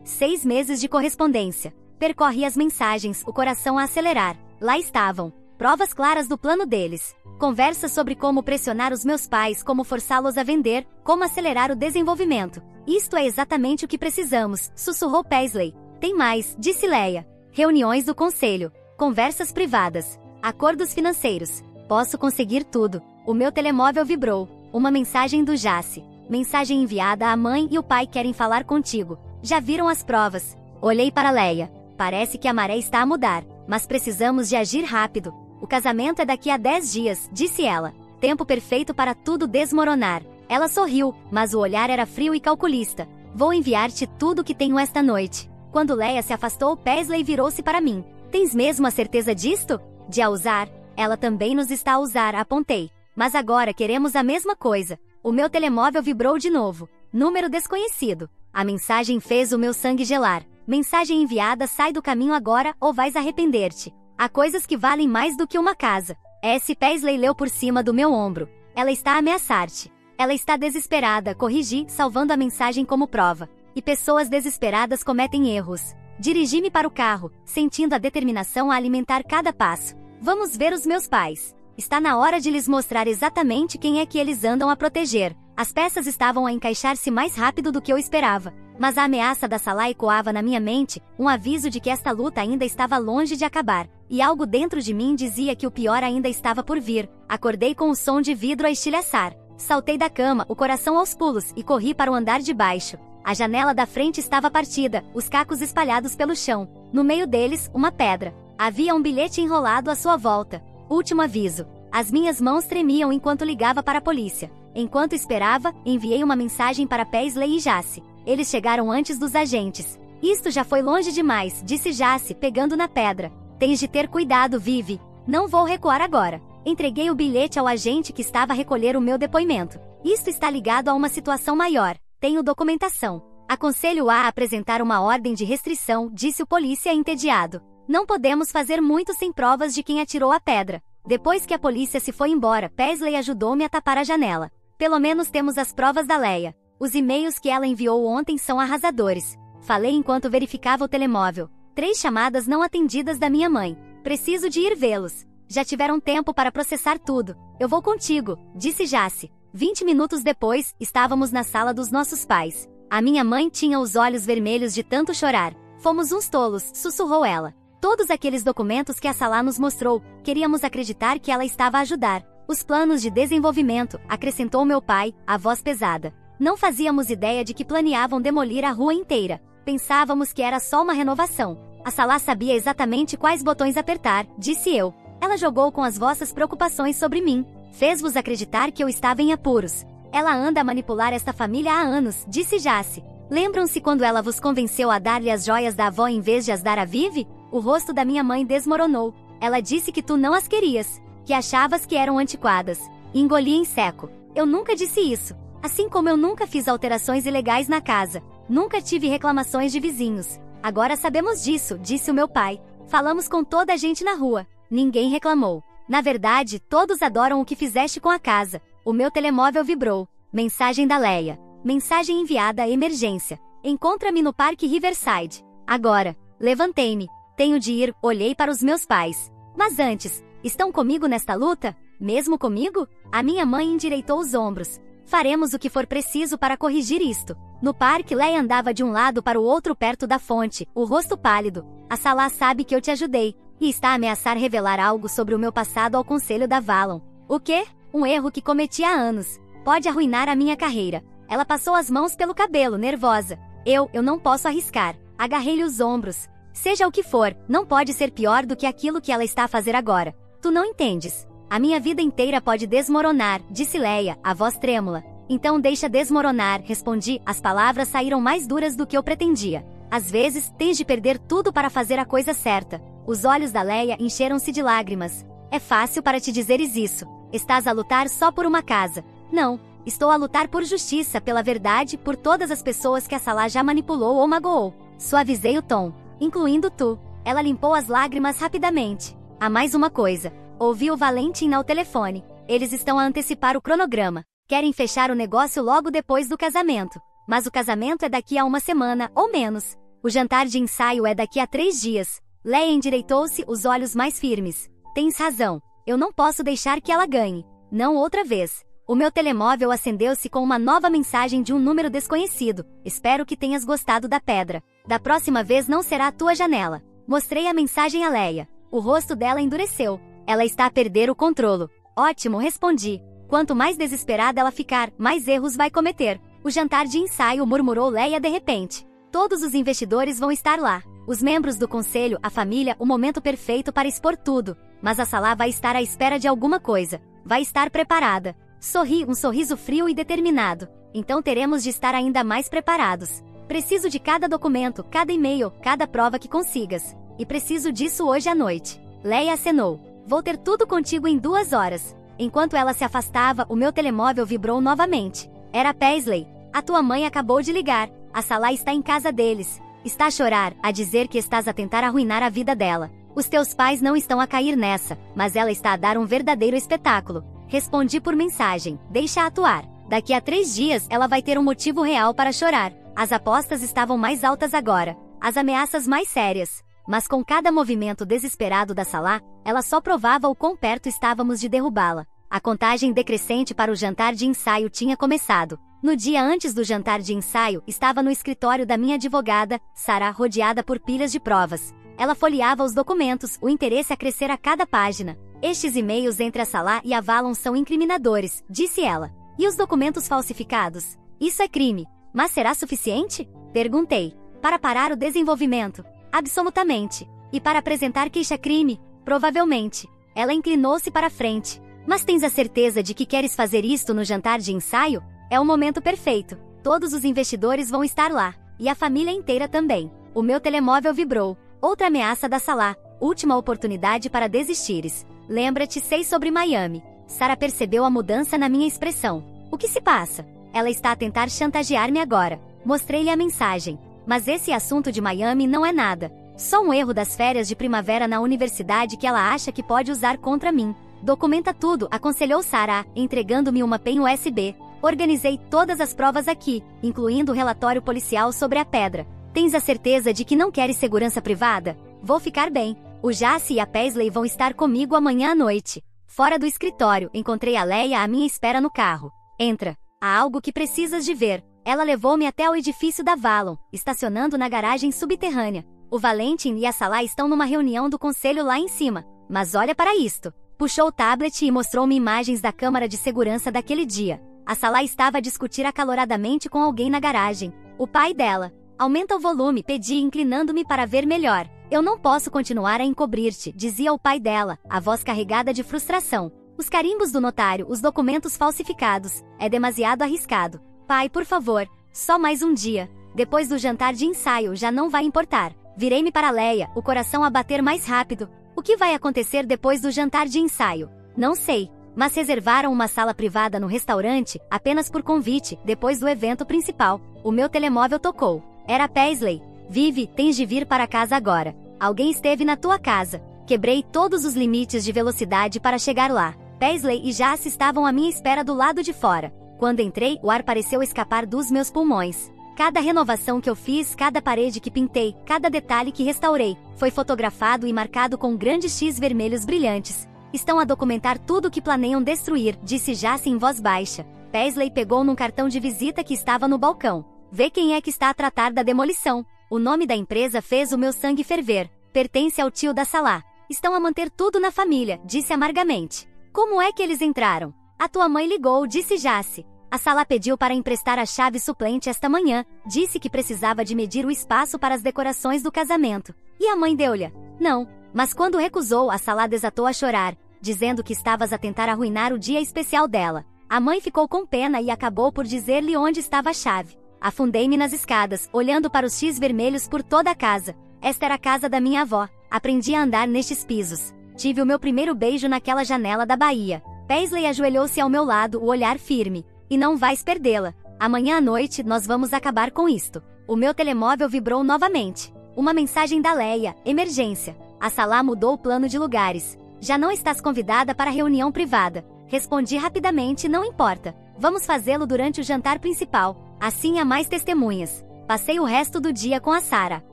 6 meses de correspondência. Percorri as mensagens, o coração a acelerar. Lá estavam. Provas claras do plano deles. Conversas sobre como pressionar os meus pais, como forçá-los a vender, como acelerar o desenvolvimento. Isto é exatamente o que precisamos, sussurrou Paisley. Tem mais, disse Leia. Reuniões do conselho. Conversas privadas. Acordos financeiros. Posso conseguir tudo. O meu telemóvel vibrou. Uma mensagem do Jace. Mensagem enviada à mãe e o pai querem falar contigo. Já viram as provas? Olhei para Leia. Parece que a maré está a mudar, mas precisamos de agir rápido. O casamento é daqui a 10 dias, disse ela. Tempo perfeito para tudo desmoronar. Ela sorriu, mas o olhar era frio e calculista. Vou enviar-te tudo o que tenho esta noite. Quando Leia se afastou, Paisley virou-se para mim. Tens mesmo a certeza disto? De a usar? Ela também nos está a usar, apontei. Mas agora queremos a mesma coisa. O meu telemóvel vibrou de novo. Número desconhecido. A mensagem fez o meu sangue gelar. Mensagem enviada: sai do caminho agora ou vais arrepender-te. Há coisas que valem mais do que uma casa. S. Paisley leu por cima do meu ombro. Ela está a ameaçar-te. Ela está desesperada, corrigi, salvando a mensagem como prova. E pessoas desesperadas cometem erros. Dirigi-me para o carro, sentindo a determinação a alimentar cada passo. Vamos ver os meus pais. Está na hora de lhes mostrar exatamente quem é que eles andam a proteger. As peças estavam a encaixar-se mais rápido do que eu esperava. Mas a ameaça da Salah ecoava na minha mente, um aviso de que esta luta ainda estava longe de acabar. E algo dentro de mim dizia que o pior ainda estava por vir. Acordei com o som de vidro a estilhaçar. Saltei da cama, o coração aos pulos, e corri para o andar de baixo. A janela da frente estava partida, os cacos espalhados pelo chão. No meio deles, uma pedra. Havia um bilhete enrolado à sua volta. Último aviso. As minhas mãos tremiam enquanto ligava para a polícia. Enquanto esperava, enviei uma mensagem para Paisley e Jace. Eles chegaram antes dos agentes. Isto já foi longe demais, disse Jace, pegando na pedra. Tens de ter cuidado, Vivi. Não vou recuar agora. Entreguei o bilhete ao agente que estava a recolher o meu depoimento. Isto está ligado a uma situação maior. Tenho documentação. Aconselho-a a apresentar uma ordem de restrição, disse o polícia entediado. Não podemos fazer muito sem provas de quem atirou a pedra. Depois que a polícia se foi embora, Paisley ajudou-me a tapar a janela. Pelo menos temos as provas da Leia. Os e-mails que ela enviou ontem são arrasadores. Falei enquanto verificava o telemóvel. 3 chamadas não atendidas da minha mãe. Preciso de ir vê-los. Já tiveram tempo para processar tudo. Eu vou contigo, disse Jace. 20 minutos depois, estávamos na sala dos nossos pais. A minha mãe tinha os olhos vermelhos de tanto chorar. Fomos uns tolos, sussurrou ela. Todos aqueles documentos que a Salah nos mostrou, queríamos acreditar que ela estava a ajudar. Os planos de desenvolvimento, acrescentou meu pai, a voz pesada. Não fazíamos ideia de que planeavam demolir a rua inteira. Pensávamos que era só uma renovação. A Salah sabia exatamente quais botões apertar, disse eu. Ela jogou com as vossas preocupações sobre mim. Fez-vos acreditar que eu estava em apuros. Ela anda a manipular esta família há anos, disse Jace. Lembram-se quando ela vos convenceu a dar-lhe as joias da avó em vez de as dar a Vivi? O rosto da minha mãe desmoronou. Ela disse que tu não as querias, que achavas que eram antiquadas. Engoli em seco. Eu nunca disse isso. Assim como eu nunca fiz alterações ilegais na casa. Nunca tive reclamações de vizinhos. Agora sabemos disso, disse o meu pai. Falamos com toda a gente na rua. Ninguém reclamou. Na verdade, todos adoram o que fizeste com a casa. O meu telemóvel vibrou. Mensagem da Leia. Mensagem enviada à emergência. Encontra-me no Parque Riverside. Agora. Levantei-me. Tenho de ir, olhei para os meus pais. Mas antes, estão comigo nesta luta? Mesmo comigo? A minha mãe endireitou os ombros. Faremos o que for preciso para corrigir isto. No parque, Leia andava de um lado para o outro perto da fonte, o rosto pálido. A Salah sabe que eu te ajudei. E está a ameaçar revelar algo sobre o meu passado ao conselho da Valon. O quê? Um erro que cometi há anos. Pode arruinar a minha carreira. Ela passou as mãos pelo cabelo, nervosa. Eu não posso arriscar. Agarrei-lhe os ombros. Seja o que for, não pode ser pior do que aquilo que ela está a fazer agora. Tu não entendes. A minha vida inteira pode desmoronar, disse Leia, a voz trêmula. Então deixa desmoronar, respondi, as palavras saíram mais duras do que eu pretendia. Às vezes, tens de perder tudo para fazer a coisa certa. Os olhos da Leia encheram-se de lágrimas. É fácil para te dizeres isso. Estás a lutar só por uma casa. Não, estou a lutar por justiça, pela verdade, por todas as pessoas que a Salah já manipulou ou magoou. Suavizei o tom. Incluindo tu. Ela limpou as lágrimas rapidamente. Há mais uma coisa. Ouvi o Valentin ao telefone. Eles estão a antecipar o cronograma. Querem fechar o negócio logo depois do casamento. Mas o casamento é daqui a uma semana, ou menos. O jantar de ensaio é daqui a 3 dias. Leia endireitou-se, os olhos mais firmes. Tens razão. Eu não posso deixar que ela ganhe. Não outra vez. O meu telemóvel acendeu-se com uma nova mensagem de um número desconhecido. Espero que tenhas gostado da pedra. Da próxima vez não será a tua janela. Mostrei a mensagem a Leia. O rosto dela endureceu. Ela está a perder o controlo. Ótimo, respondi. Quanto mais desesperada ela ficar, mais erros vai cometer. O jantar de ensaio, murmurou Leia de repente. Todos os investidores vão estar lá. Os membros do conselho, a família, o momento perfeito para expor tudo. Mas a Salah vai estar à espera de alguma coisa. Vai estar preparada. Sorri, um sorriso frio e determinado. Então teremos de estar ainda mais preparados. Preciso de cada documento, cada e-mail, cada prova que consigas. E preciso disso hoje à noite. Leia acenou. Vou ter tudo contigo em 2 horas. Enquanto ela se afastava, o meu telemóvel vibrou novamente. Era Paisley. A tua mãe acabou de ligar. A Salah está em casa deles. Está a chorar, a dizer que estás a tentar arruinar a vida dela. Os teus pais não estão a cair nessa, mas ela está a dar um verdadeiro espetáculo. Respondi por mensagem. Deixa atuar. Daqui a 3 dias ela vai ter um motivo real para chorar. As apostas estavam mais altas agora, as ameaças mais sérias. Mas com cada movimento desesperado da Salah, ela só provava o quão perto estávamos de derrubá-la. A contagem decrescente para o jantar de ensaio tinha começado. No dia antes do jantar de ensaio, estava no escritório da minha advogada, Sarah, rodeada por pilhas de provas. Ela folheava os documentos, o interesse a crescer a cada página. Estes e-mails entre a Salah e a Valon são incriminadores, disse ela. E os documentos falsificados? Isso é crime. Mas será suficiente? Perguntei. Para parar o desenvolvimento? Absolutamente. E para apresentar queixa-crime? Provavelmente. Ela inclinou-se para frente. Mas tens a certeza de que queres fazer isto no jantar de ensaio? É o momento perfeito. Todos os investidores vão estar lá. E a família inteira também. O meu telemóvel vibrou. Outra ameaça da Salah. Última oportunidade para desistires. Lembra-te, sei sobre Miami. Sarah percebeu a mudança na minha expressão. O que se passa? Ela está a tentar chantagear-me agora. Mostrei-lhe a mensagem. Mas esse assunto de Miami não é nada. Só um erro das férias de primavera na universidade que ela acha que pode usar contra mim. Documenta tudo, aconselhou Sarah, entregando-me uma pen USB. Organizei todas as provas aqui, incluindo o relatório policial sobre a pedra. Tens a certeza de que não queres segurança privada? Vou ficar bem. O Jace e a Paisley vão estar comigo amanhã à noite. Fora do escritório, encontrei a Leia à minha espera no carro. Entra. Há algo que precisas de ver. Ela levou-me até o edifício da Valon, estacionando na garagem subterrânea. O Valentin e a Salah estão numa reunião do conselho lá em cima. Mas olha para isto. Puxou o tablet e mostrou-me imagens da câmara de segurança daquele dia. A Salah estava a discutir acaloradamente com alguém na garagem. O pai dela. Aumenta o volume, pedi, inclinando-me para ver melhor. Eu não posso continuar a encobrir-te, dizia o pai dela, a voz carregada de frustração. Os carimbos do notário, os documentos falsificados. É demasiado arriscado. Pai, por favor, só mais um dia. Depois do jantar de ensaio já não vai importar. Virei-me para Leia, o coração a bater mais rápido. O que vai acontecer depois do jantar de ensaio? Não sei. Mas reservaram uma sala privada no restaurante, apenas por convite, depois do evento principal. O meu telemóvel tocou. Era Paisley. Vivi, tens de vir para casa agora. Alguém esteve na tua casa. Quebrei todos os limites de velocidade para chegar lá. Paisley e Jace estavam à minha espera do lado de fora. Quando entrei, o ar pareceu escapar dos meus pulmões. Cada renovação que eu fiz, cada parede que pintei, cada detalhe que restaurei, foi fotografado e marcado com grandes X vermelhos brilhantes. Estão a documentar tudo o que planeiam destruir, disse Jace em voz baixa. Paisley pegou num cartão de visita que estava no balcão. Vê quem é que está a tratar da demolição. O nome da empresa fez o meu sangue ferver. Pertence ao tio da Salah. Estão a manter tudo na família, disse amargamente. Como é que eles entraram? A tua mãe ligou, disse Jace. A Salah pediu para emprestar a chave suplente esta manhã. Disse que precisava de medir o espaço para as decorações do casamento. E a mãe deu-lhe? Não. Mas quando recusou, a Salah desatou a chorar, dizendo que estavas a tentar arruinar o dia especial dela. A mãe ficou com pena e acabou por dizer-lhe onde estava a chave. Afundei-me nas escadas, olhando para os X vermelhos por toda a casa. Esta era a casa da minha avó. Aprendi a andar nestes pisos. Tive o meu primeiro beijo naquela janela da Bahia. Paisley ajoelhou-se ao meu lado, o olhar firme. E não vais perdê-la. Amanhã à noite nós vamos acabar com isto. O meu telemóvel vibrou novamente. Uma mensagem da Leia. Emergência. A Salah mudou o plano de lugares. Já não estás convidada para a reunião privada. Respondi rapidamente, não importa. Vamos fazê-lo durante o jantar principal. Assim há mais testemunhas. Passei o resto do dia com a Sarah.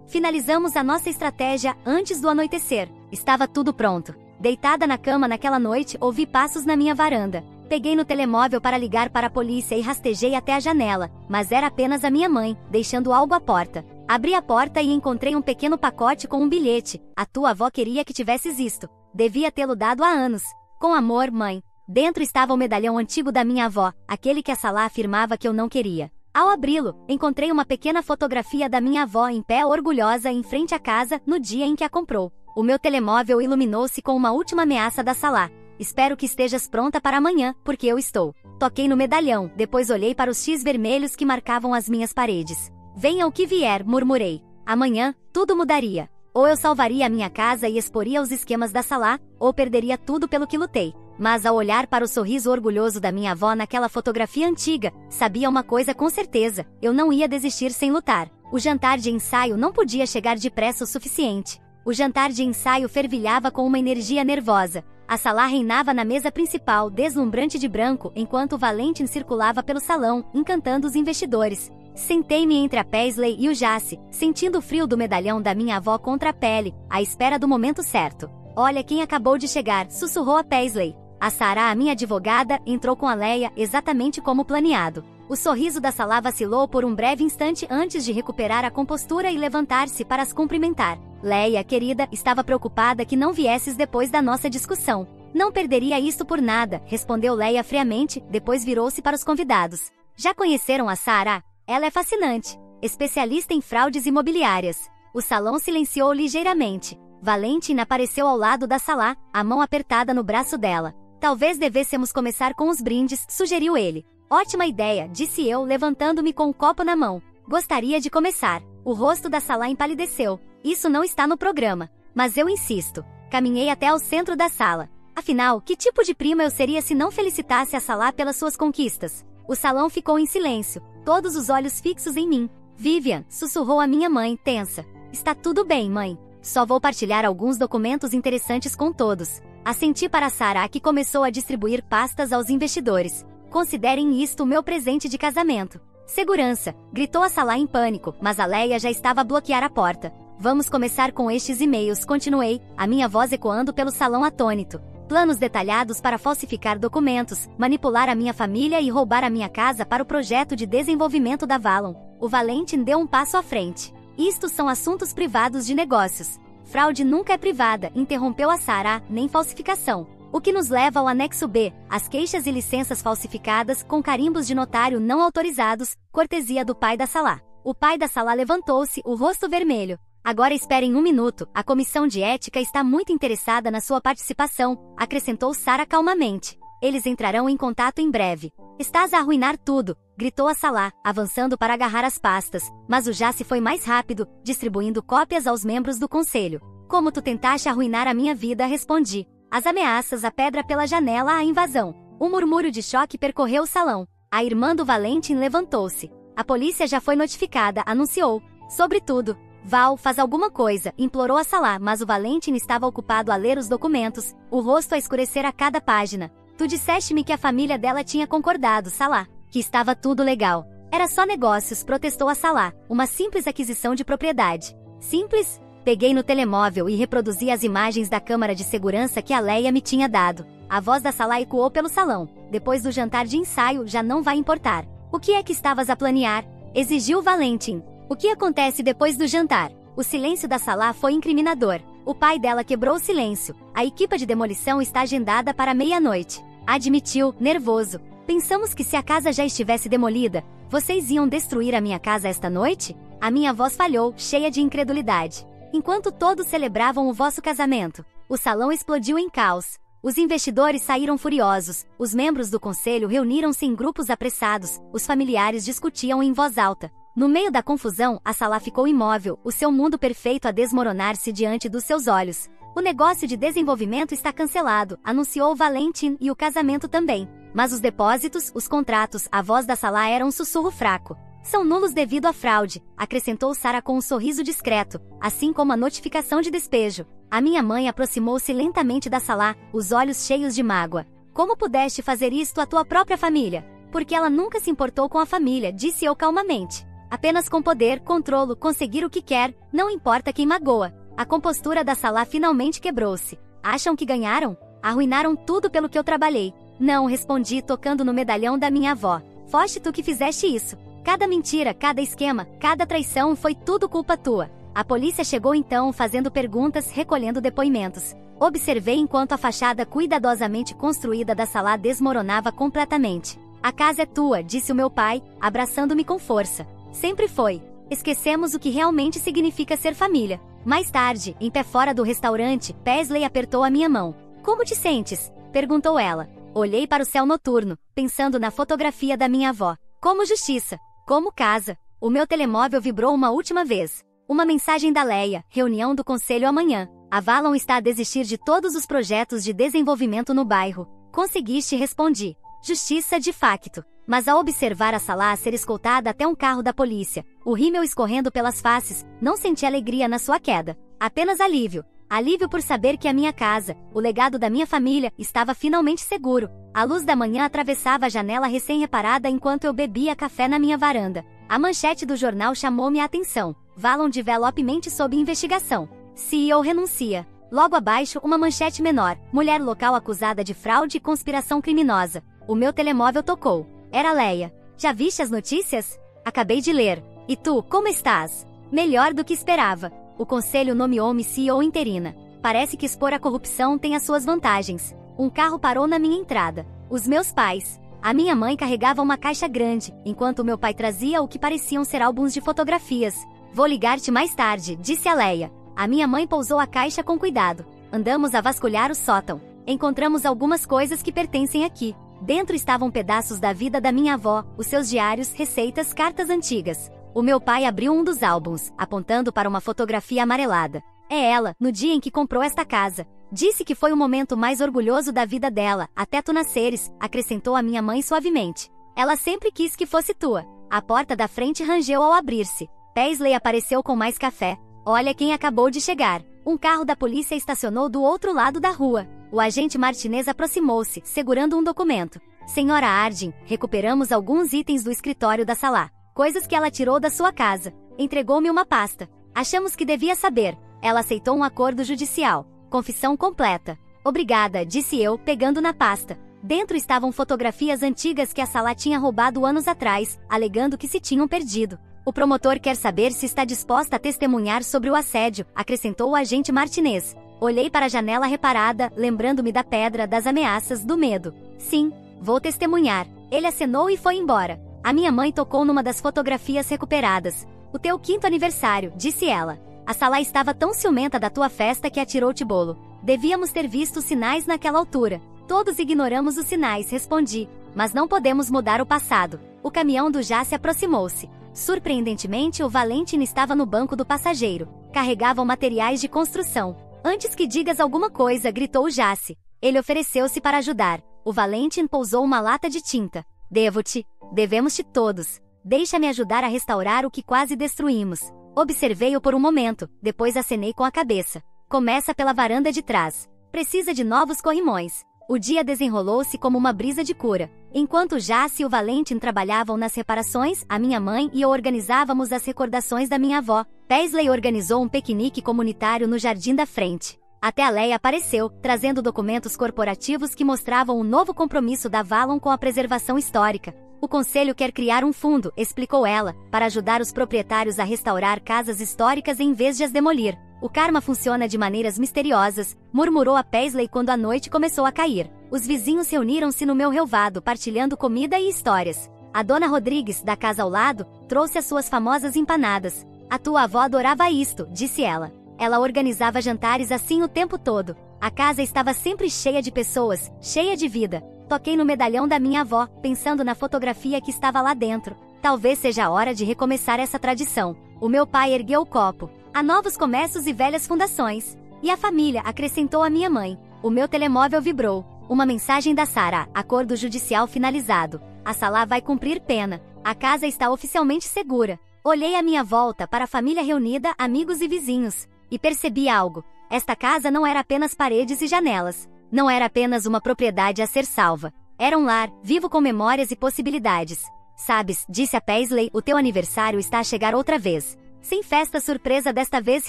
Finalizamos a nossa estratégia antes do anoitecer. Estava tudo pronto. Deitada na cama naquela noite, ouvi passos na minha varanda. Peguei no telemóvel para ligar para a polícia e rastejei até a janela, mas era apenas a minha mãe, deixando algo à porta. Abri a porta e encontrei um pequeno pacote com um bilhete. A tua avó queria que tivesses isto. Devia tê-lo dado há anos. Com amor, mãe. Dentro estava o medalhão antigo da minha avó, aquele que a Salah afirmava que eu não queria. Ao abri-lo, encontrei uma pequena fotografia da minha avó em pé orgulhosa em frente à casa no dia em que a comprou. O meu telemóvel iluminou-se com uma última ameaça da Salah. Espero que estejas pronta para amanhã, porque eu estou. Toquei no medalhão, depois olhei para os X vermelhos que marcavam as minhas paredes. Venha o que vier, murmurei. Amanhã, tudo mudaria. Ou eu salvaria a minha casa e exporia os esquemas da Salah, ou perderia tudo pelo que lutei. Mas ao olhar para o sorriso orgulhoso da minha avó naquela fotografia antiga, sabia uma coisa com certeza, eu não ia desistir sem lutar. O jantar de ensaio não podia chegar depressa o suficiente. O jantar de ensaio fervilhava com uma energia nervosa. A Salah reinava na mesa principal, deslumbrante de branco, enquanto o Valentin circulava pelo salão, encantando os investidores. Sentei-me entre a Paisley e o Jace, sentindo o frio do medalhão da minha avó contra a pele, à espera do momento certo. Olha quem acabou de chegar, sussurrou a Paisley. A Sarah, a minha advogada, entrou com a Leia exatamente como planeado. O sorriso da Salah vacilou por um breve instante antes de recuperar a compostura e levantar-se para as cumprimentar. Leia, querida, estava preocupada que não viesses depois da nossa discussão. Não perderia isto por nada, respondeu Leia friamente, depois virou-se para os convidados. Já conheceram a Sarah? Ela é fascinante, especialista em fraudes imobiliárias. O salão silenciou ligeiramente. Valentin apareceu ao lado da Salah, a mão apertada no braço dela. Talvez devêssemos começar com os brindes, sugeriu ele. Ótima ideia, disse eu, levantando-me com um copo na mão. Gostaria de começar. O rosto da Salah empalideceu. Isso não está no programa. Mas eu insisto. Caminhei até ao centro da sala. Afinal, que tipo de prima eu seria se não felicitasse a Salah pelas suas conquistas? O salão ficou em silêncio, todos os olhos fixos em mim. Vivian, sussurrou a minha mãe, tensa. Está tudo bem, mãe. Só vou partilhar alguns documentos interessantes com todos. Assenti para Sarah, que começou a distribuir pastas aos investidores. Considerem isto o meu presente de casamento. Segurança, gritou a Salah em pânico, mas a Leia já estava a bloquear a porta. Vamos começar com estes e-mails, continuei, a minha voz ecoando pelo salão atônito. Planos detalhados para falsificar documentos, manipular a minha família e roubar a minha casa para o projeto de desenvolvimento da Valon. O Valentin deu um passo à frente. Isto são assuntos privados de negócios. Fraude nunca é privada, interrompeu a Sarah, nem falsificação. O que nos leva ao anexo B, as queixas e licenças falsificadas com carimbos de notário não autorizados, cortesia do pai da Salah. O pai da Salah levantou-se, o rosto vermelho. Agora esperem um minuto, a comissão de ética está muito interessada na sua participação, acrescentou Sarah calmamente. Eles entrarão em contato em breve. Estás a arruinar tudo, gritou a Salah, avançando para agarrar as pastas, mas o Jace foi mais rápido, distribuindo cópias aos membros do conselho. Como tu tentaste arruinar a minha vida, respondi. As ameaças, a pedra pela janela, a invasão. Um murmúrio de choque percorreu o salão. A irmã do Valentin levantou-se. A polícia já foi notificada, anunciou. Sobretudo, Val, faz alguma coisa, implorou a Salah, mas o Valentin estava ocupado a ler os documentos, o rosto a escurecer a cada página. Tu disseste-me que a família dela tinha concordado, Salah, que estava tudo legal. Era só negócios, protestou a Salah, uma simples aquisição de propriedade. Simples? Peguei no telemóvel e reproduzi as imagens da câmara de segurança que a Leia me tinha dado. A voz da Salah ecoou pelo salão. Depois do jantar de ensaio, já não vai importar. O que é que estavas a planear? Exigiu Valentin. O que acontece depois do jantar? O silêncio da Salah foi incriminador. O pai dela quebrou o silêncio. A equipe de demolição está agendada para meia-noite. Admitiu, nervoso. Pensamos que se a casa já estivesse demolida, vocês iam destruir a minha casa esta noite? A minha voz falhou, cheia de incredulidade. Enquanto todos celebravam o vosso casamento, o salão explodiu em caos. Os investidores saíram furiosos, os membros do conselho reuniram-se em grupos apressados, os familiares discutiam em voz alta. No meio da confusão, a Salah ficou imóvel, o seu mundo perfeito a desmoronar-se diante dos seus olhos. O negócio de desenvolvimento está cancelado, anunciou Valentin, e o casamento também. Mas os depósitos, os contratos, a voz da Salah era um sussurro fraco. São nulos devido à fraude, acrescentou Sarah com um sorriso discreto, assim como a notificação de despejo. A minha mãe aproximou-se lentamente da Salah, os olhos cheios de mágoa. Como pudeste fazer isto à tua própria família? Porque ela nunca se importou com a família, disse eu calmamente. Apenas com poder, controlo, conseguir o que quer, não importa quem magoa. A compostura da Salah finalmente quebrou-se. Acham que ganharam? Arruinaram tudo pelo que eu trabalhei. Não, respondi tocando no medalhão da minha avó. Foste tu que fizeste isso. Cada mentira, cada esquema, cada traição foi tudo culpa tua. A polícia chegou então fazendo perguntas, recolhendo depoimentos. Observei enquanto a fachada cuidadosamente construída da Salah desmoronava completamente. A casa é tua, disse o meu pai, abraçando-me com força. Sempre foi. Esquecemos o que realmente significa ser família. Mais tarde, em pé fora do restaurante, Paisley apertou a minha mão. Como te sentes? Perguntou ela. Olhei para o céu noturno, pensando na fotografia da minha avó. Como justiça. Como casa. O meu telemóvel vibrou uma última vez. Uma mensagem da Leia, reunião do conselho amanhã. A Valon está a desistir de todos os projetos de desenvolvimento no bairro. Conseguiste, respondi. Justiça de facto. Mas ao observar a Salah ser escoltada até um carro da polícia, o rímel escorrendo pelas faces, não senti alegria na sua queda. Apenas alívio. Alívio por saber que a minha casa, o legado da minha família, estava finalmente seguro. A luz da manhã atravessava a janela recém-reparada enquanto eu bebia café na minha varanda. A manchete do jornal chamou minha atenção. Valon development sob investigação. CEO renuncia. Logo abaixo, uma manchete menor. Mulher local acusada de fraude e conspiração criminosa. O meu telemóvel tocou. Era Leia. Já viste as notícias? Acabei de ler. E tu, como estás? Melhor do que esperava. O conselho nomeou-me CEO interina. Parece que expor a corrupção tem as suas vantagens. Um carro parou na minha entrada. Os meus pais. A minha mãe carregava uma caixa grande, enquanto o meu pai trazia o que pareciam ser álbuns de fotografias. Vou ligar-te mais tarde, disse a Leia. A minha mãe pousou a caixa com cuidado. Andamos a vasculhar o sótão. Encontramos algumas coisas que pertencem aqui. Dentro estavam pedaços da vida da minha avó, os seus diários, receitas, cartas antigas. O meu pai abriu um dos álbuns, apontando para uma fotografia amarelada. É ela, no dia em que comprou esta casa. Disse que foi o momento mais orgulhoso da vida dela, até tu nasceres, acrescentou a minha mãe suavemente. Ela sempre quis que fosse tua. A porta da frente rangeu ao abrir-se. Paisley apareceu com mais café. Olha quem acabou de chegar. Um carro da polícia estacionou do outro lado da rua. O agente Martinez aproximou-se, segurando um documento. Senhora Harding, recuperamos alguns itens do escritório da Salah. Coisas que ela tirou da sua casa. Entregou-me uma pasta. Achamos que devia saber. Ela aceitou um acordo judicial. Confissão completa. Obrigada, disse eu, pegando na pasta. Dentro estavam fotografias antigas que a Salah tinha roubado anos atrás, alegando que se tinham perdido. O promotor quer saber se está disposta a testemunhar sobre o assédio, acrescentou o agente Martinez. Olhei para a janela reparada, lembrando-me da pedra, das ameaças, do medo. Sim, vou testemunhar. Ele acenou e foi embora. A minha mãe tocou numa das fotografias recuperadas. O teu 5º aniversário, disse ela. A Salah estava tão ciumenta da tua festa que atirou-te bolo. Devíamos ter visto os sinais naquela altura. Todos ignoramos os sinais, respondi. Mas não podemos mudar o passado. O caminhão do Jace aproximou-se. Surpreendentemente, o Valentin estava no banco do passageiro. Carregavam materiais de construção. Antes que digas alguma coisa, gritou o Jace. Ele ofereceu-se para ajudar. O Valentin pousou uma lata de tinta. Devo-te. Devemos-te todos. Deixa-me ajudar a restaurar o que quase destruímos. Observei-o por um momento, depois acenei com a cabeça. Começa pela varanda de trás. Precisa de novos corrimões. O dia desenrolou-se como uma brisa de cura. Enquanto Jace e o Valentin trabalhavam nas reparações, a minha mãe e eu organizávamos as recordações da minha avó. Paisley organizou um piquenique comunitário no jardim da frente. Até a Leia apareceu, trazendo documentos corporativos que mostravam o novo compromisso da Valon com a preservação histórica. O conselho quer criar um fundo, explicou ela, para ajudar os proprietários a restaurar casas históricas em vez de as demolir. O karma funciona de maneiras misteriosas, murmurou a Paisley quando a noite começou a cair. Os vizinhos reuniram-se no meu relvado partilhando comida e histórias. A dona Rodrigues, da casa ao lado, trouxe as suas famosas empanadas. A tua avó adorava isto, disse ela. Ela organizava jantares assim o tempo todo. A casa estava sempre cheia de pessoas, cheia de vida. Toquei no medalhão da minha avó, pensando na fotografia que estava lá dentro. Talvez seja a hora de recomeçar essa tradição. O meu pai ergueu o copo. Há novos comércios e velhas fundações. E a família, acrescentou a minha mãe. O meu telemóvel vibrou. Uma mensagem da Sarah, acordo judicial finalizado. A Salah vai cumprir pena. A casa está oficialmente segura. Olhei à minha volta para a família reunida, amigos e vizinhos. E percebi algo. Esta casa não era apenas paredes e janelas. Não era apenas uma propriedade a ser salva. Era um lar, vivo com memórias e possibilidades. Sabes, disse a Paisley, o teu aniversário está a chegar outra vez. Sem festa surpresa desta vez,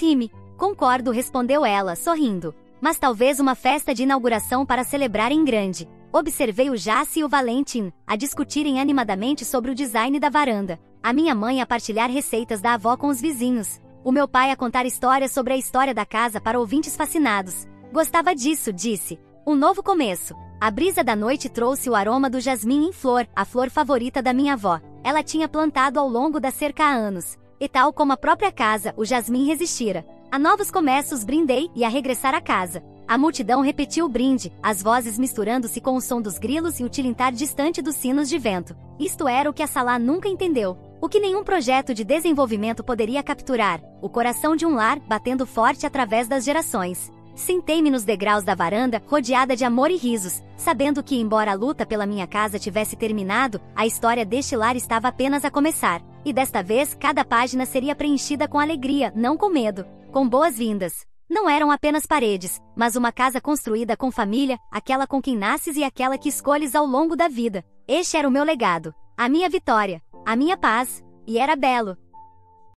Rime. Concordo, respondeu ela, sorrindo. Mas talvez uma festa de inauguração para celebrar em grande. Observei o Jace e o Valentin, a discutirem animadamente sobre o design da varanda. A minha mãe a partilhar receitas da avó com os vizinhos. O meu pai a contar histórias sobre a história da casa para ouvintes fascinados. Gostava disso, disse. Um novo começo. A brisa da noite trouxe o aroma do jasmim em flor, a flor favorita da minha avó. Ela tinha plantado ao longo da cerca há anos. E tal como a própria casa, o jasmim resistira. A novos começos brindei e a regressar à casa. A multidão repetiu o brinde, as vozes misturando-se com o som dos grilos e o tilintar distante dos sinos de vento. Isto era o que a Salah nunca entendeu. O que nenhum projeto de desenvolvimento poderia capturar, o coração de um lar batendo forte através das gerações. Sentei-me nos degraus da varanda, rodeada de amor e risos, sabendo que, embora a luta pela minha casa tivesse terminado, a história deste lar estava apenas a começar. E desta vez, cada página seria preenchida com alegria, não com medo, com boas-vindas. Não eram apenas paredes, mas uma casa construída com família, aquela com quem nasces e aquela que escolhes ao longo da vida. Este era o meu legado, a minha vitória, a minha paz, E era belo.